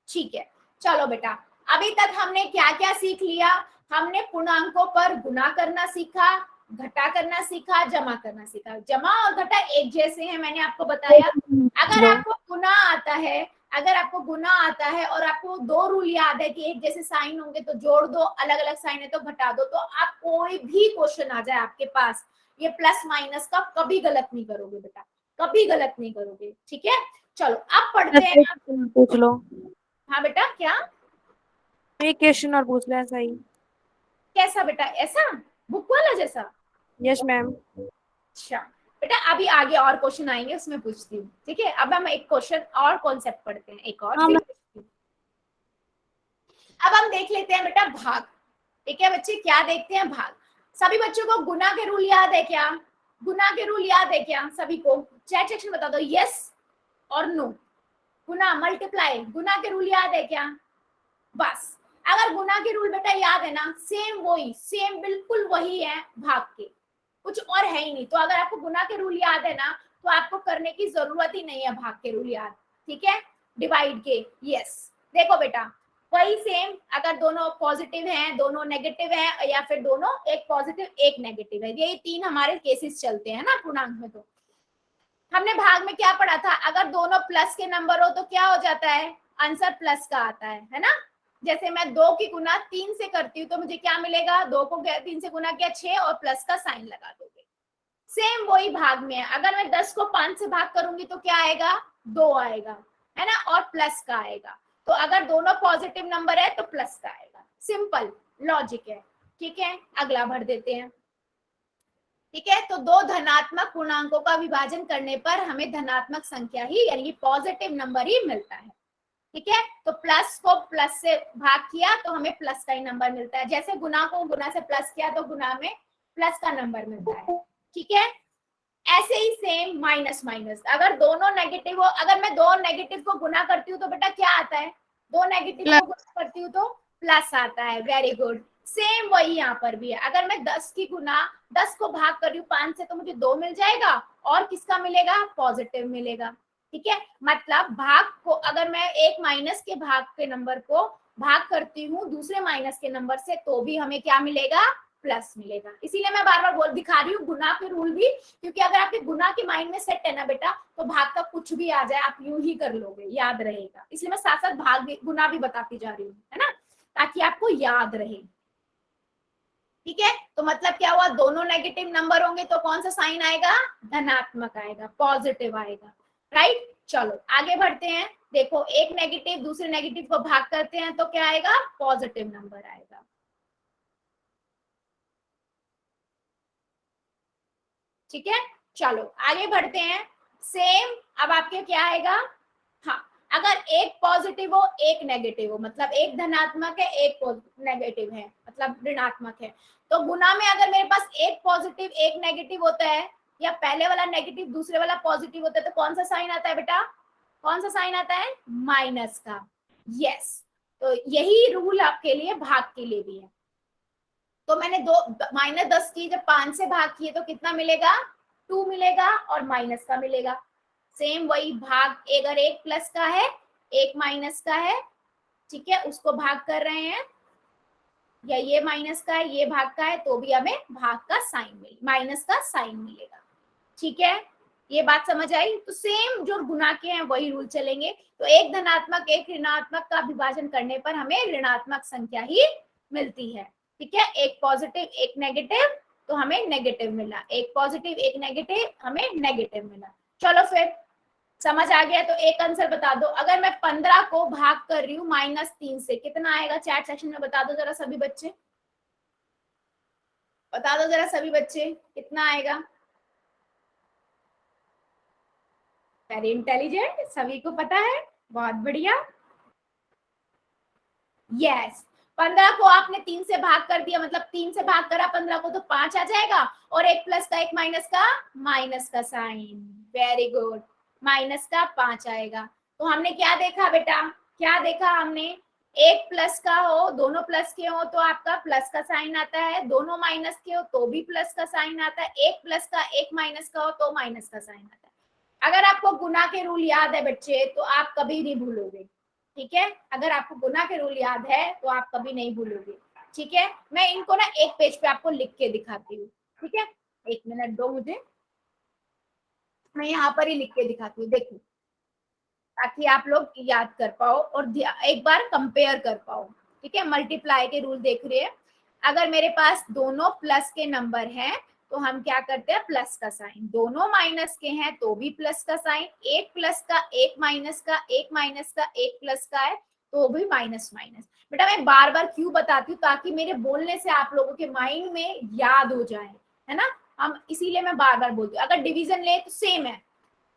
ठीक है, चलो बेटा, अभी तक हमने क्या क्या सीख लिया? हमने पूर्णांकों पर गुणा करना सीखा, घटा करना सीखा, जमा करना सीखा। जमा और घटा एक जैसे हैं, मैंने आपको बताया। अगर आपको गुणा आता है, अगर आपको गुणा आता है और आपको 2 रूल याद है कि एक जैसे साइन होंगे तो जोड़ दो, अलग अलग साइन है तो घटा दो, तो आप कोई भी क्वेश्चन आ जाए आपके पास, ये प्लस माइनस का कभी गलत नहीं करोगे बेटा, कभी गलत नहीं करोगे। ठीक है, चलो अब पढ़ते हैं। पूछ लो। हाँ बेटा, क्या? एक क्वेश्चन और पूछ लो ऐसा ही। कैसा बेटा? ऐसा बुक वाला जैसा? Yes ma'am. अच्छा बेटा, अभी आगे और क्वेश्चन आएंगे, उसमें पूछती हूँ। ठीक है, अब हम एक क्वेश्चन और कॉन्सेप्ट पढ़ते हैं, एक और हाँ, फिर पूछती हूँ। अब हम देख लेते हैं बेटा भाग। ठीक है बच्चे, क्या देखते हैं? भाग। सभी बच्चों को गुना के रूल याद है क्या? गुना के रूल याद है क्या सभी को? चैट सेक्शन बता दो यस और नो। गुना, मल्टीप्लाई, गुना के रूल याद है क्या? बस अगर गुना के रूल बेटा याद है ना, सेम वही, सेम बिल्कुल वही है भाग के, कुछ और है ही नहीं। तो अगर आपको गुना के रूल याद है ना, तो आपको करने की जरूरत ही नहीं है भाग के रूल याद, ठीक है, डिवाइड के। यस, देखो बेटा वही सेम, अगर दोनों पॉजिटिव हैं, दोनों नेगेटिव हैं, या फिर दोनों एक पॉजिटिव एक नेगेटिव है, यही तीन हमारे केसेस चलते हैं ना पूर्णांक में। तो हमने भाग में क्या पढ़ा था, अगर दोनों प्लस के नंबर हो तो क्या हो जाता है, आंसर प्लस का आता है ना। जैसे मैं 2 की गुना 3 से करती हूँ तो मुझे क्या मिलेगा, 2 को 3 से गुना किया 6 और प्लस का साइन लगा दोगे। सेम वही भाग में है, अगर मैं 10 को 5 से भाग करूंगी तो क्या आएगा, 2 आएगा, है ना, और प्लस का आएगा। तो अगर दोनों पॉजिटिव नंबर है तो प्लस का आएगा, सिंपल लॉजिक है, ठीक है। अगला भर देते हैं, ठीक है। तो दो धनात्मक पूर्णांकों का विभाजन करने पर हमें धनात्मक संख्या ही यानी पॉजिटिव नंबर ही मिलता है, ठीक है। तो प्लस को प्लस से भाग किया तो हमें प्लस का ही नंबर मिलता है, जैसे गुना को गुना से प्लस किया तो गुना में प्लस का नंबर मिलता है, ठीक है। ऐसे ही सेम माइनस माइनस, अगर दोनों नेगेटिव हो, अगर मैं दो नेगेटिव को गुना करती हूँ तो बेटा क्या आता है, दो नेगेटिव को गुना करती हूँ तो प्लस आता है, वेरी गुड। सेम वही यहाँ पर भी है, अगर मैं 10 की गुना 10 को भाग कर रही हूँ 5 से तो मुझे 2 मिल जाएगा, और किसका मिलेगा, पॉजिटिव मिलेगा, ठीक है। मतलब भाग को अगर मैं एक माइनस के भाग के नंबर को भाग करती हूँ दूसरे माइनस के नंबर से तो भी हमें क्या मिलेगा, प्लस मिलेगा। इसीलिए मैं बार बार बोल दिखा रही हूँ गुना के रूल भी, क्योंकि अगर आपके गुना के माइंड में सेट है ना बेटा, तो भाग का कुछ भी आ जाए आप यूं ही कर लोगे, याद रहेगा। इसलिए मैं साथ साथ भाग भी गुना भी बताती जा रही हूँ, है ना, ताकि आपको याद रहे, ठीक है। तो मतलब क्या हुआ, दोनों नेगेटिव नंबर होंगे तो कौन सा साइन आएगा, धनात्मक आएगा, पॉजिटिव आएगा, राइट। चलो आगे बढ़ते हैं, देखो एक नेगेटिव दूसरे नेगेटिव को भाग करते हैं तो क्या आएगा, पॉजिटिव नंबर आएगा, ठीक है। चलो आगे बढ़ते हैं, सेम अब आपके क्या आएगा, हाँ अगर एक पॉजिटिव हो एक नेगेटिव हो, मतलब एक धनात्मक है एक नेगेटिव है, मतलब ऋणात्मक है, तो गुना में अगर मेरे पास एक पॉजिटिव एक नेगेटिव होता है, या पहले वाला नेगेटिव दूसरे वाला पॉजिटिव होता है, तो कौन सा साइन आता है बेटा, कौन सा साइन आता है, माइनस का। यस, तो यही रूल आपके लिए भाग के लिए भी है। तो मैंने -10 की जब 5 से भाग किए तो कितना मिलेगा, 2 मिलेगा और माइनस का मिलेगा। सेम वही भाग, अगर एक प्लस का है एक माइनस का है, ठीक है, उसको भाग कर रहे हैं, या ये माइनस का है ये भाग का है, तो भी हमें भाग का साइन माइनस का साइन मिलेगा, ठीक है। ये बात समझ आई। तो सेम जो गुना के हैं वही रूल चलेंगे। तो एक धनात्मक एक ऋणात्मक का विभाजन करने पर हमें ऋणात्मक संख्या ही मिलती है, ठीक है। एक पॉजिटिव एक नेगेटिव तो हमें नेगेटिव मिला, एक पॉजिटिव एक नेगेटिव हमें नेगेटिव मिला। चलो फिर समझ आ गया। तो एक आंसर बता दो, अगर मैं 15 को भाग कर रही हूँ -3 से, कितना आएगा, चैट सेक्शन में बता दो जरा सभी बच्चे, बता दो जरा सभी बच्चे कितना आएगा। वेरी इंटेलिजेंट, सभी को पता है, बहुत बढ़िया। यस, 15 को आपने 3 से भाग कर दिया, मतलब 3 से भाग करा 15 को तो 5 आ जाएगा, और एक प्लस का एक माइनस का साइन, वेरी गुड, माइनस का 5 आएगा। तो हमने क्या देखा बेटा, क्या देखा हमने, एक प्लस का हो, दोनों प्लस के हो तो आपका प्लस का साइन आता है, दोनों माइनस के हो तो भी प्लस का साइन आता है, एक प्लस का एक माइनस का हो तो माइनस का साइन आता है। अगर आपको गुना के रूल याद है बच्चे तो आप कभी नहीं भूलोगे, ठीक है। अगर आपको गुना के रूल याद है तो आप कभी नहीं भूलोगे, ठीक है। मैं इनको ना एक पेज पे आपको लिख के दिखाती हूँ, ठीक है, एक मिनट दो मुझे, मैं यहाँ पर ही लिख के दिखाती हूँ, देखो, ताकि आप लोग याद कर पाओ और एक बार कंपेयर कर पाओ, ठीक है। मल्टीप्लाई के रूल देख रहे हैं, अगर मेरे पास दोनों प्लस के नंबर हैं तो हम क्या करते हैं, प्लस का साइन, दोनों माइनस के हैं तो भी प्लस का साइन, एक प्लस का एक माइनस का एक माइनस का एक प्लस का है तो भी माइनस माइनस। बेटा मैं बार बार क्यों बताती हूँ, ताकि मेरे बोलने से आप लोगों के माइंड में याद हो जाए, है ना, हम इसीलिए मैं बार बार बोलती हूँ। अगर डिवीजन ले तो सेम है,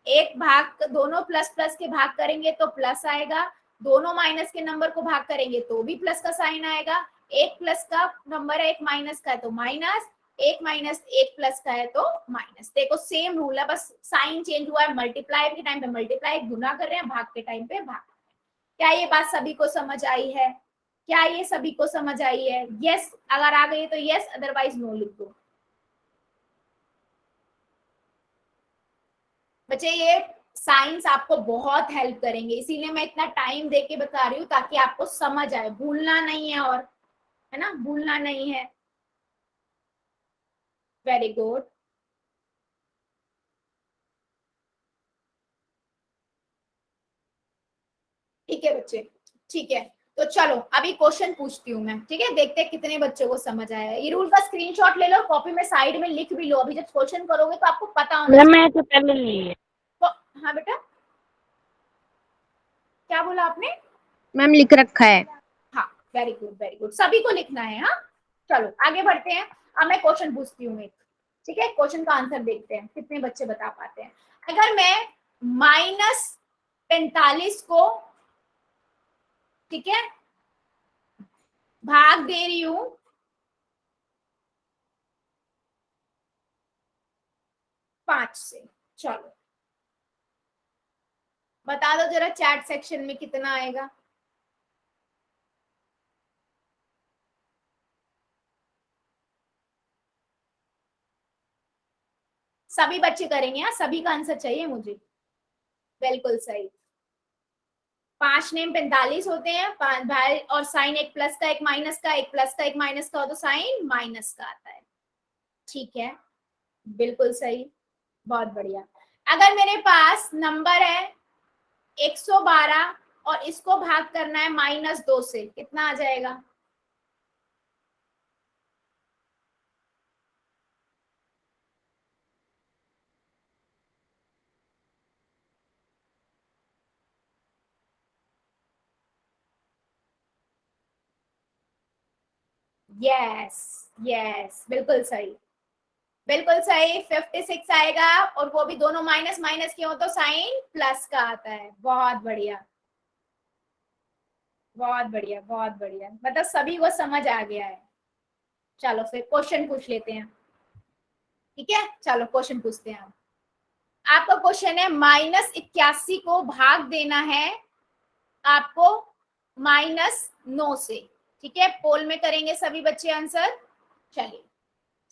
एक भाग दोनों प्लस प्लस के भाग करेंगे तो प्लस आएगा, दोनों माइनस के नंबर को भाग करेंगे तो भी प्लस का साइन आएगा, एक प्लस का नंबर है एक माइनस का है तो माइनस, एक माइनस एक प्लस का है तो माइनस। देखो सेम रूल है, बस साइन चेंज हुआ है, मल्टीप्लाई के टाइम पे मल्टीप्लाई गुना कर रहे हैं, भाग के टाइम पे भाग। क्या ये बात सभी को समझ आई है, क्या ये सभी को समझ आई है? यस अगर आ गई तो यस, अदरवाइज नो लिख दो। बच्चे ये साइंस आपको बहुत हेल्प करेंगे, इसीलिए मैं इतना टाइम देके बता रही हूँ ताकि आपको समझ आए, भूलना नहीं है, और है ना, भूलना नहीं है। Very good. ठीक है बच्चे, ठीक है। तो चलो अभी क्वेश्चन पूछती हूँ मैं, ठीक है, देखते हैं कितने बच्चों को समझ आया। ये रूल का स्क्रीनशॉट ले लो, कॉपी में साइड में लिख भी लो, अभी जब क्वेश्चन करोगे तो आपको पता होना मैम चाहिए। मैं तो पहले नहीं है। हाँ बेटा, क्या बोला आपने? मैम लिख रखा है। हाँ वेरी गुड, वेरी गुड, सभी को लिखना है। हाँ चलो आगे बढ़ते हैं। अब मैं क्वेश्चन पूछती हूँ एक, ठीक है, क्वेश्चन का आंसर देखते हैं कितने बच्चे बता पाते हैं। अगर मैं -45 को, ठीक है, भाग दे रही हूं 5 से, चलो बता दो जरा चैट सेक्शन में कितना आएगा। सभी बच्चे करेंगे, हाँ सभी का आंसर चाहिए मुझे। बिल्कुल सही। 5 नेम 45 होते हैं, 5 भाई और साइन एक प्लस का एक माइनस का, एक प्लस का एक माइनस का हो तो साइन माइनस का आता है। ठीक है, बिल्कुल सही, बहुत बढ़िया। अगर मेरे पास नंबर है 112 और इसको भाग करना है -2 से, कितना आ जाएगा? यस यस, बिल्कुल सही, बिल्कुल सही, 56 आएगा, और वो भी दोनों माइनस माइनस के हो तो साइन प्लस का आता है। बहुत बढ़िया, बहुत बढ़िया, बहुत बढ़िया, मतलब सभी को समझ आ गया है। चलो फिर क्वेश्चन पूछ लेते हैं, ठीक है, चलो क्वेश्चन पूछते हैं। आपका क्वेश्चन है -81 को भाग देना है आपको -9 से, ठीक है, पोल में करेंगे सभी बच्चे आंसर। चलिए,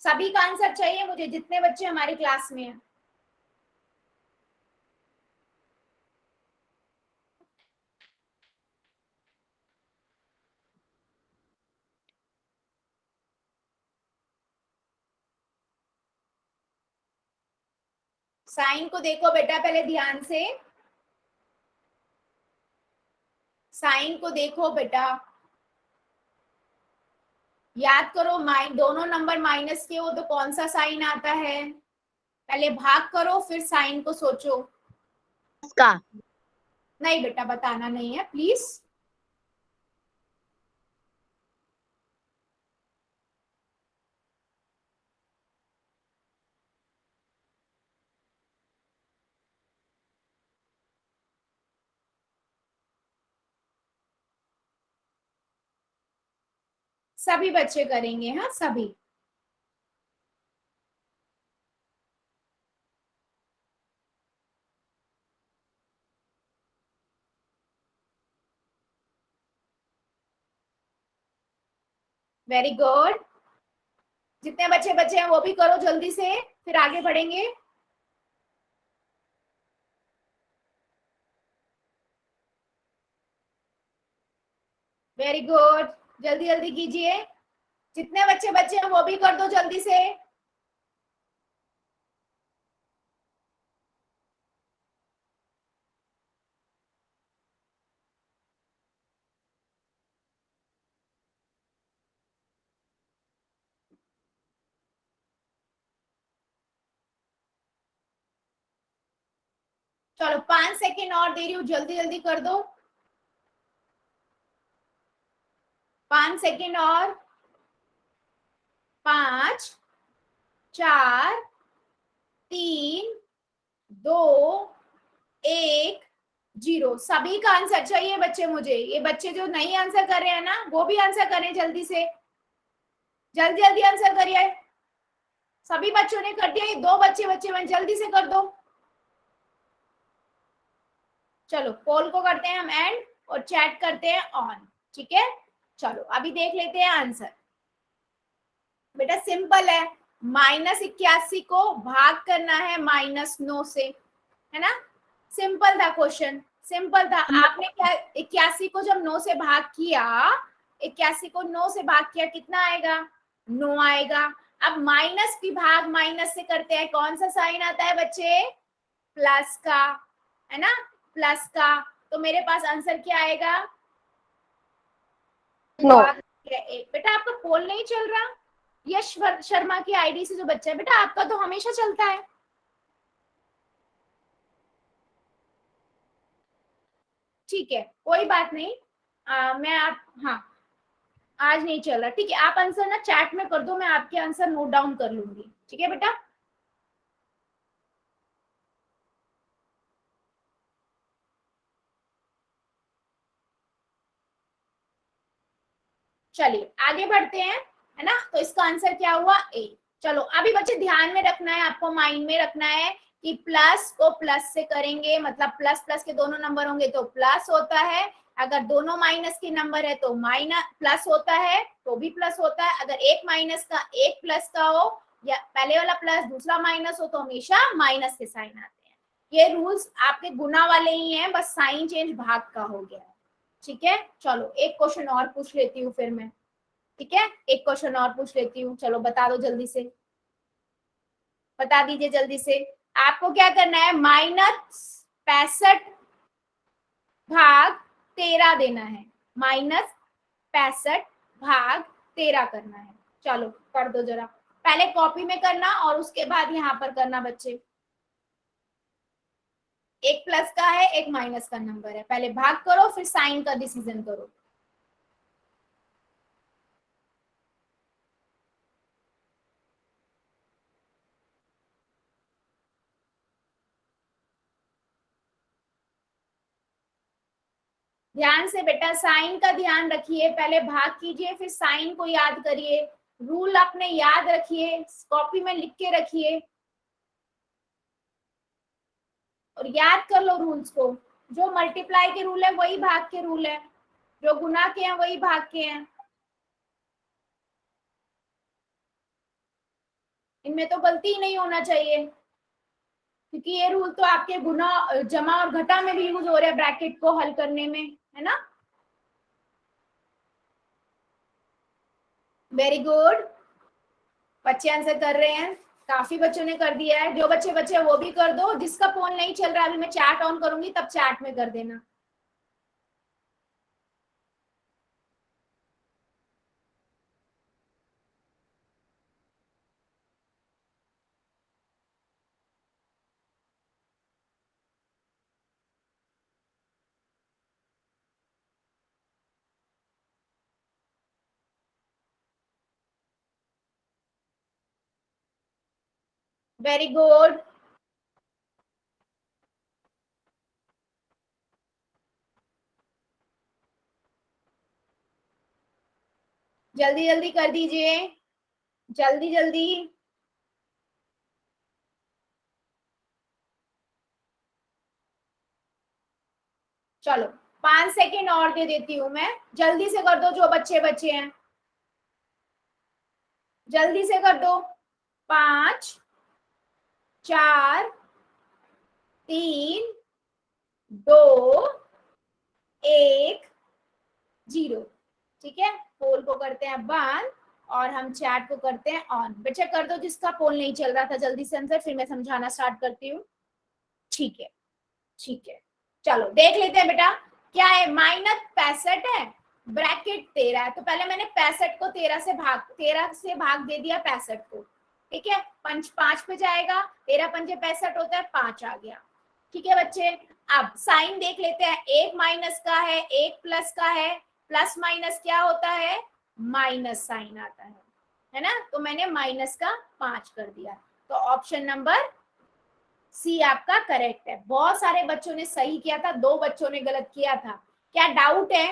सभी का आंसर चाहिए मुझे, जितने बच्चे हमारी क्लास में हैं। साइन को देखो बेटा पहले ध्यान से, साइन को देखो बेटा, याद करो, दोनों नंबर माइनस के हो तो कौन सा साइन आता है? पहले भाग करो फिर साइन को सोचो। का नहीं बेटा, बताना नहीं है प्लीज। सभी बच्चे करेंगे, हाँ सभी। वेरी गुड, जितने बच्चे बच्चे हैं वो भी करो जल्दी से, फिर आगे बढ़ेंगे। वेरी गुड, जल्दी जल्दी कीजिए, जितने बच्चे बच्चे हैं वो भी कर दो जल्दी से। चलो 5 सेकेंड और दे रही हूँ, जल्दी जल्दी कर दो, 5 सेकेंड और, 5 4 3 2 1 0। सभी का आंसर चाहिए बच्चे मुझे, ये बच्चे जो नहीं आंसर कर रहे हैं ना वो भी आंसर करें जल्दी से, जल्दी जल्दी आंसर करिए। सभी बच्चों ने कर दिया, ये 2 बच्चे बच्चे में जल्दी से कर दो। चलो पोल को करते हैं हम एंड और चैट करते हैं ऑन, ठीक है। चलो अभी देख लेते हैं आंसर। बेटा सिंपल है, -81 को भाग करना है -9 से, है ना। सिंपल था क्वेश्चन, सिंपल था। आपने क्या 81 को जब 9 से भाग किया, 81 को 9 से भाग किया, कितना आएगा? 9 आएगा। अब माइनस भी भाग माइनस से करते हैं, कौन सा साइन आता है बच्चे? प्लस का, है ना, प्लस का। तो मेरे पास आंसर क्या आएगा? 9। बेटा आपका पोल नहीं चल रहा? यश शर्मा की आईडी से जो बच्चा है, बेटा आपका तो हमेशा चलता है। ठीक है, कोई बात नहीं। मैं आप, हाँ आज नहीं चल रहा, ठीक है। आप आंसर ना चैट में कर दो, मैं आपके आंसर नोट डाउन कर लूंगी, ठीक है बेटा। चलिए आगे बढ़ते हैं, है ना। तो इसका आंसर क्या हुआ? ए। चलो अभी बच्चे ध्यान में रखना है, आपको माइंड में रखना है कि प्लस को प्लस से करेंगे, मतलब प्लस प्लस के दोनों नंबर होंगे तो प्लस होता है, अगर दोनों माइनस के नंबर है तो माइनस प्लस होता है, तो भी प्लस होता है। अगर एक माइनस का एक प्लस का हो, या पहले वाला प्लस दूसरा माइनस हो, तो हमेशा माइनस के साइन आते हैं। ये रूल्स आपके गुना वाले ही हैं, बस साइन चेंज भाग का हो गया है, ठीक है। चलो एक क्वेश्चन और पूछ लेती हूँ फिर मैं, ठीक है। एक क्वेश्चन और पूछ लेती हूँ, चलो बता दो जल्दी से, बता दीजिए जल्दी से। आपको क्या करना है? -65 भाग 13 देना है, -65 भाग 13 करना है। चलो कर दो जरा, पहले कॉपी में करना और उसके बाद यहाँ पर करना बच्चे। एक प्लस का है, एक माइनस का नंबर है, पहले भाग करो फिर साइन का डिसीजन करो। ध्यान से बेटा, साइन का ध्यान रखिए, पहले भाग कीजिए फिर साइन को याद करिए, रूल अपने याद रखिए, कॉपी में लिख के रखिए और याद कर लो रूल्स को। जो मल्टीप्लाई के रूल है वही भाग के रूल है, जो गुना के हैं वही भाग के हैं, इनमें तो गलती ही नहीं होना चाहिए, क्योंकि ये रूल तो आपके गुना, जमा और घटा में भी यूज हो रहा है ब्रैकेट को हल करने में, है ना। वेरी गुड, बच्चे आंसर कर रहे हैं, काफी बच्चों ने कर दिया है। जो बच्चे बच्चे वो भी कर दो, जिसका फोन नहीं चल रहा अभी मैं चैट ऑन करूंगी तब चैट में कर देना। वेरी गुड, जल्दी जल्दी कर दीजिए, जल्दी जल्दी। चलो 5 सेकेंड और दे देती हूँ मैं, जल्दी से कर दो जो बच्चे बच्चे हैं, जल्दी से कर दो। 5 4 3 2 1 0, ठीक है। पोल को करते हैं बंद और हम चैट को करते हैं ऑन। बच्चे कर दो जिसका पोल नहीं चल रहा था जल्दी से आंसर, फिर मैं समझाना स्टार्ट करती हूँ, ठीक है ठीक है। चलो देख लेते हैं बेटा, क्या है? -65 है, ब्रैकेट 13 है, तो पहले मैंने 65 को 13 से भाग दे दिया 65 को, ठीक है। 5 पे जाएगा, 13 पंजे 65 होता है, 5 आ गया, ठीक है बच्चे। अब साइन देख लेते हैं, एक माइनस का है एक प्लस का है, प्लस माइनस क्या होता है? माइनस साइन आता है ना। तो मैंने माइनस का 5 कर दिया, तो ऑप्शन नंबर सी आपका करेक्ट है। बहुत सारे बच्चों ने सही किया था, 2 बच्चों ने गलत किया था। क्या डाउट है?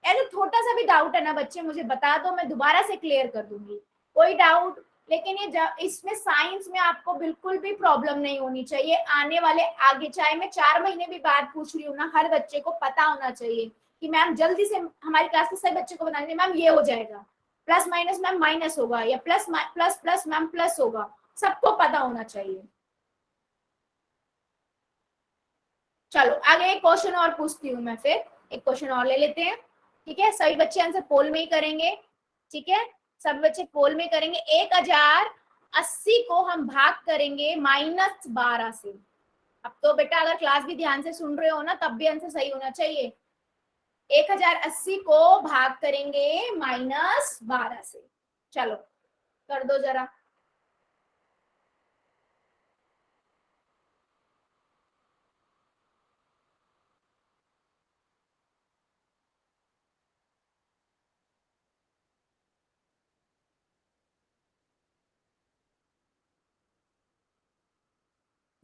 ऐसा छोटा सा भी डाउट है ना बच्चे, मुझे बता दो, मैं दोबारा से क्लियर कर दूंगी, कोई डाउट। लेकिन ये इसमें साइंस में आपको बिल्कुल भी प्रॉब्लम नहीं होनी चाहिए। आने वाले आगे, चाहे मैं 4 महीने भी बाद पूछ रही हूँ ना, हर बच्चे को पता होना चाहिए कि मैम जल्दी से हमारी क्लास में सभी बच्चे को बता दें मैम ये हो जाएगा, प्लस माइनस मैम माइनस होगा, या plus plus plus ma'am plus होगा, सबको पता होना चाहिए। चलो आगे एक क्वेश्चन और पूछती हूँ मैं, फिर एक क्वेश्चन और ले लेते हैं, ठीक है। सभी बच्चे आंसर पोल में ही करेंगे, ठीक है, सभी बच्चे पोल में करेंगे। 1080 को हम भाग करेंगे -12 से। अब तो बेटा अगर क्लास भी ध्यान से सुन रहे हो ना, तब भी आंसर सही होना चाहिए। 1080 को भाग करेंगे -12 से। चलो कर दो जरा।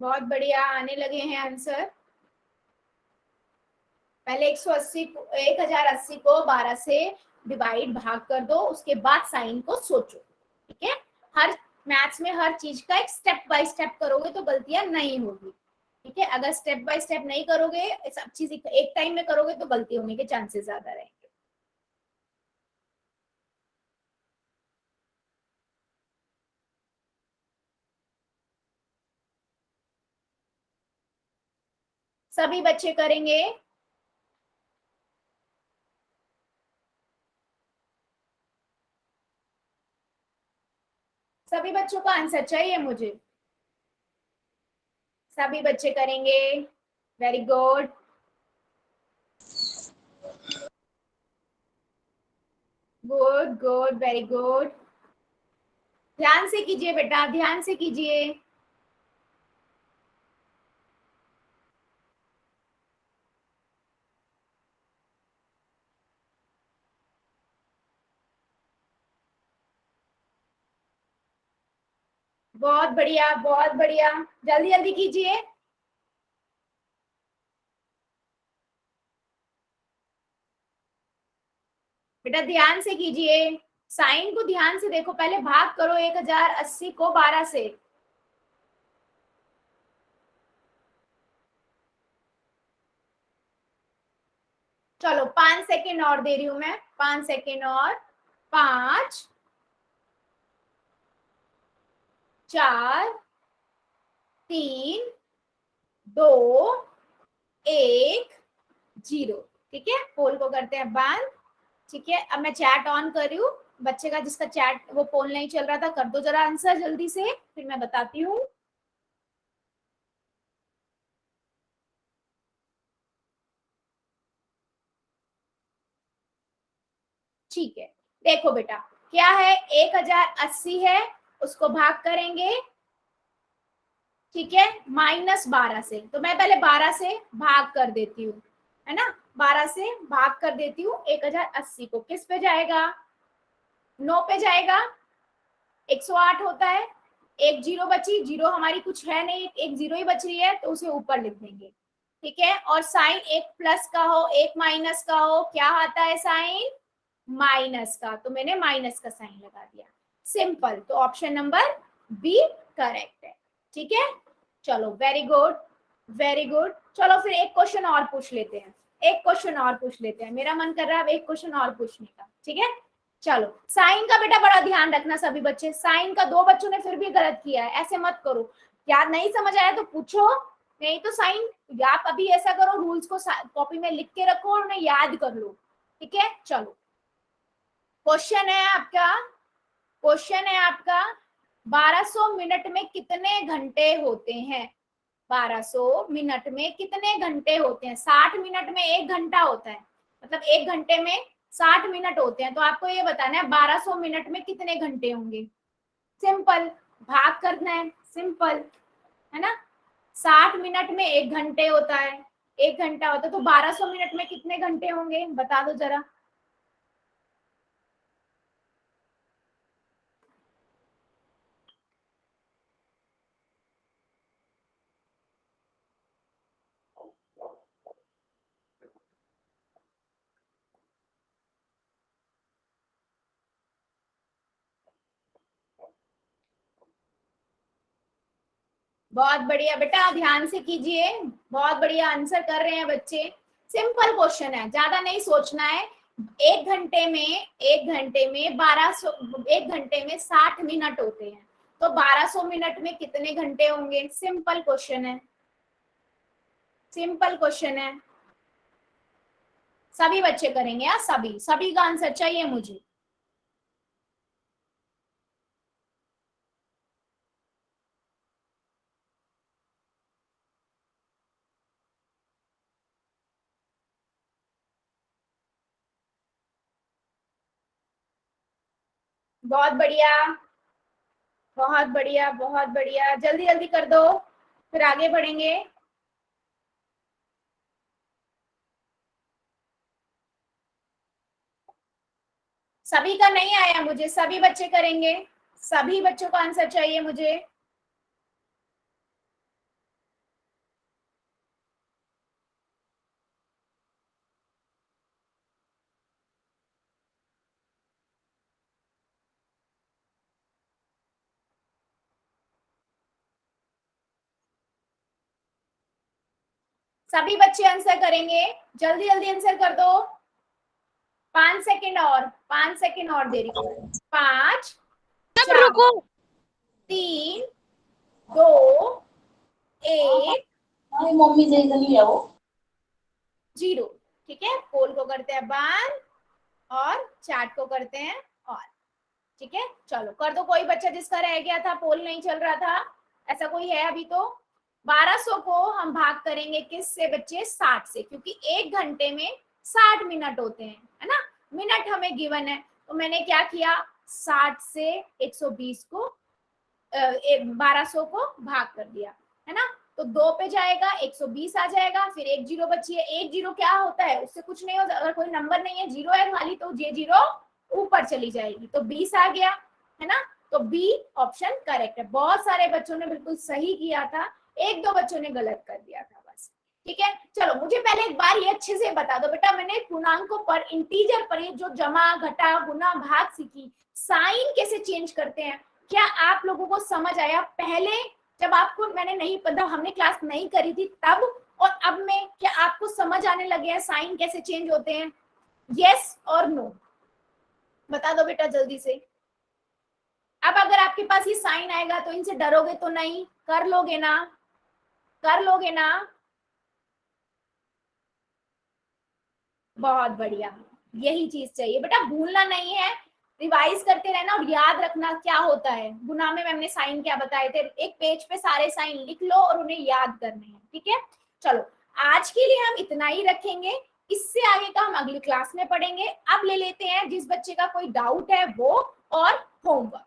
बहुत बढ़िया, आने लगे हैं आंसर। पहले 1080 को 12 से डिवाइड भाग कर दो, उसके बाद साइन को सोचो, ठीक है। हर मैथ्स में हर चीज का एक स्टेप बाय स्टेप करोगे तो गलतियां नहीं होगी, ठीक है। अगर स्टेप बाय स्टेप नहीं करोगे, सब चीज एक टाइम में करोगे तो गलती होने के चांसेस ज्यादा रहेंगे। सभी बच्चे करेंगे। सभी बच्चों का आंसर चाहिए मुझे। सभी बच्चे करेंगे, very good, good good, very good. ध्यान से कीजिए बेटा, ध्यान से कीजिए। बहुत बढ़िया, बहुत बढ़िया, जल्दी जल्दी कीजिए। बेटा ध्यान से कीजिए, साइन को ध्यान से देखो, पहले भाग करो 1080 को 12 से। चलो 5 सेकेंड और दे रही हूं मैं, 5 सेकेंड और। 5 4 3 2 1 0, ठीक है। पोल को करते हैं बंद, ठीक है। अब मैं चैट ऑन कर रही हूँ, बच्चे का जिसका चैट वो पोल नहीं चल रहा था, कर दो जरा आंसर जल्दी से, फिर मैं बताती हूँ। ठीक है, देखो बेटा क्या है, 1080 है, उसको भाग करेंगे, ठीक है, -12 से। तो मैं पहले 12 से भाग कर देती हूँ, है ना, 12 से भाग कर देती हूँ 1080 को। किस पे जाएगा? 9 पे जाएगा। 108 होता है, एक जीरो बची, जीरो हमारी कुछ है नहीं, एक जीरो ही बच रही है, तो उसे ऊपर लिख देंगे, ठीक है। और साइन एक प्लस का हो एक माइनस का हो, क्या आता है साइन? माइनस का, तो मैंने माइनस का साइन लगा दिया, सिंपल। तो ऑप्शन नंबर बी करेक्ट है, ठीक है। चलो वेरी गुड, वेरी गुड। चलो फिर एक क्वेश्चन और पूछ लेते हैं, एक क्वेश्चन और पूछ लेते हैं, मेरा मन कर रहा है अब एक क्वेश्चन और पूछने का, ठीक है। चलो साइन का बेटा बड़ा ध्यान रखना सभी बच्चे, साइन का 2 बच्चों ने फिर भी गलत किया है, ऐसे मत करो। याद नहीं समझ आया तो पूछो, नहीं तो साइन, आप अभी ऐसा करो, रूल्स को कॉपी में लिख के रखो और उन्हें याद कर लो, ठीक है। चलो क्वेश्चन है आपका, क्वेश्चन है आपका, 1200 मिनट में कितने घंटे होते हैं? 1200 मिनट में कितने घंटे होते हैं? 60 मिनट में 1 घंटा होता है, मतलब 1 घंटे में 60 मिनट होते हैं। तो आपको ये बताना है 1200 मिनट में कितने घंटे होंगे। सिंपल, भाग करना है, सिंपल है ना। 60 मिनट में 1 घंटे होता है, 1 घंटा होता है, तो 1200 मिनट में कितने घंटे होंगे बता दो जरा। बहुत बढ़िया बेटा, ध्यान से कीजिए, बहुत बढ़िया आंसर कर रहे हैं बच्चे, सिंपल क्वेश्चन है, ज्यादा नहीं सोचना है। एक घंटे में 60 मिनट होते हैं, तो 1200 मिनट में कितने घंटे होंगे? सिंपल क्वेश्चन है, सिंपल क्वेश्चन है। सभी बच्चे करेंगे यार, सभी का आंसर चाहिए मुझे। बहुत बढ़िया, बहुत बढ़िया, बहुत बढ़िया, जल्दी जल्दी कर दो, फिर आगे बढ़ेंगे। सभी का नहीं आया मुझे, सभी बच्चे करेंगे, सभी बच्चों का आंसर चाहिए मुझे। सभी बच्चे आंसर करेंगे, जल्दी जल्दी आंसर कर दो। 5 सेकंड और, 5 सेकंड और दे रही हूँ। 5 4 रुको 3 2 1 मम्मी जैसे है वो 0। ठीक है, पोल को करते हैं बंद और चैट को करते हैं और। ठीक है, चलो कर दो। कोई बच्चा जिसका रह गया था, पोल नहीं चल रहा था, ऐसा कोई है अभी? तो 1200 को हम भाग करेंगे किससे बच्चे? 60 से, क्योंकि एक घंटे में 60 मिनट होते हैं, है ना। मिनट हमें गिवन है, तो मैंने क्या किया, 60 से 120 को 1200 को भाग कर दिया, है ना। तो 2 पे जाएगा, 120 आ जाएगा, फिर एक जीरो बची है। एक जीरो क्या होता है, उससे कुछ नहीं होता, अगर कोई नंबर नहीं है, जीरो है खाली, तो ये जीरो ऊपर चली जाएगी, तो 20 आ गया, है ना। तो बी ऑप्शन करेक्ट है। बहुत सारे बच्चों ने बिल्कुल सही किया था, एक दो बच्चों ने गलत कर दिया था बस। ठीक है, चलो मुझे पहले एक बार ये अच्छे से बता दो बेटा, मैंने पूर्णांकों पर, इंटीजर पर, ये जो जमा घटा गुना भाग सीखी, साइन कैसे चेंज करते हैं, क्या आप लोगों को समझ आया? पहले जब आपको मैंने नहीं पता, हमने क्लास नहीं करी थी तब, और अब में क्या आपको समझ आने लगे हैं साइन कैसे चेंज होते हैं? यस और नो बता दो बेटा जल्दी से। अब अगर आपके पास ये साइन आएगा तो इनसे डरोगे तो नहीं? कर लोगे ना? कर लोगे ना? बहुत बढ़िया, यही चीज चाहिए बेटा, भूलना नहीं है, रिवाइज करते रहना और याद रखना क्या होता है। गुना में मैंने साइन क्या बताए थे, एक पेज पे सारे साइन लिख लो और उन्हें याद करने हैं। ठीक है, चलो आज के लिए हम इतना ही रखेंगे, इससे आगे का हम अगली क्लास में पढ़ेंगे। अब ले लेते हैं जिस बच्चे का कोई डाउट है वो, और होमवर्क।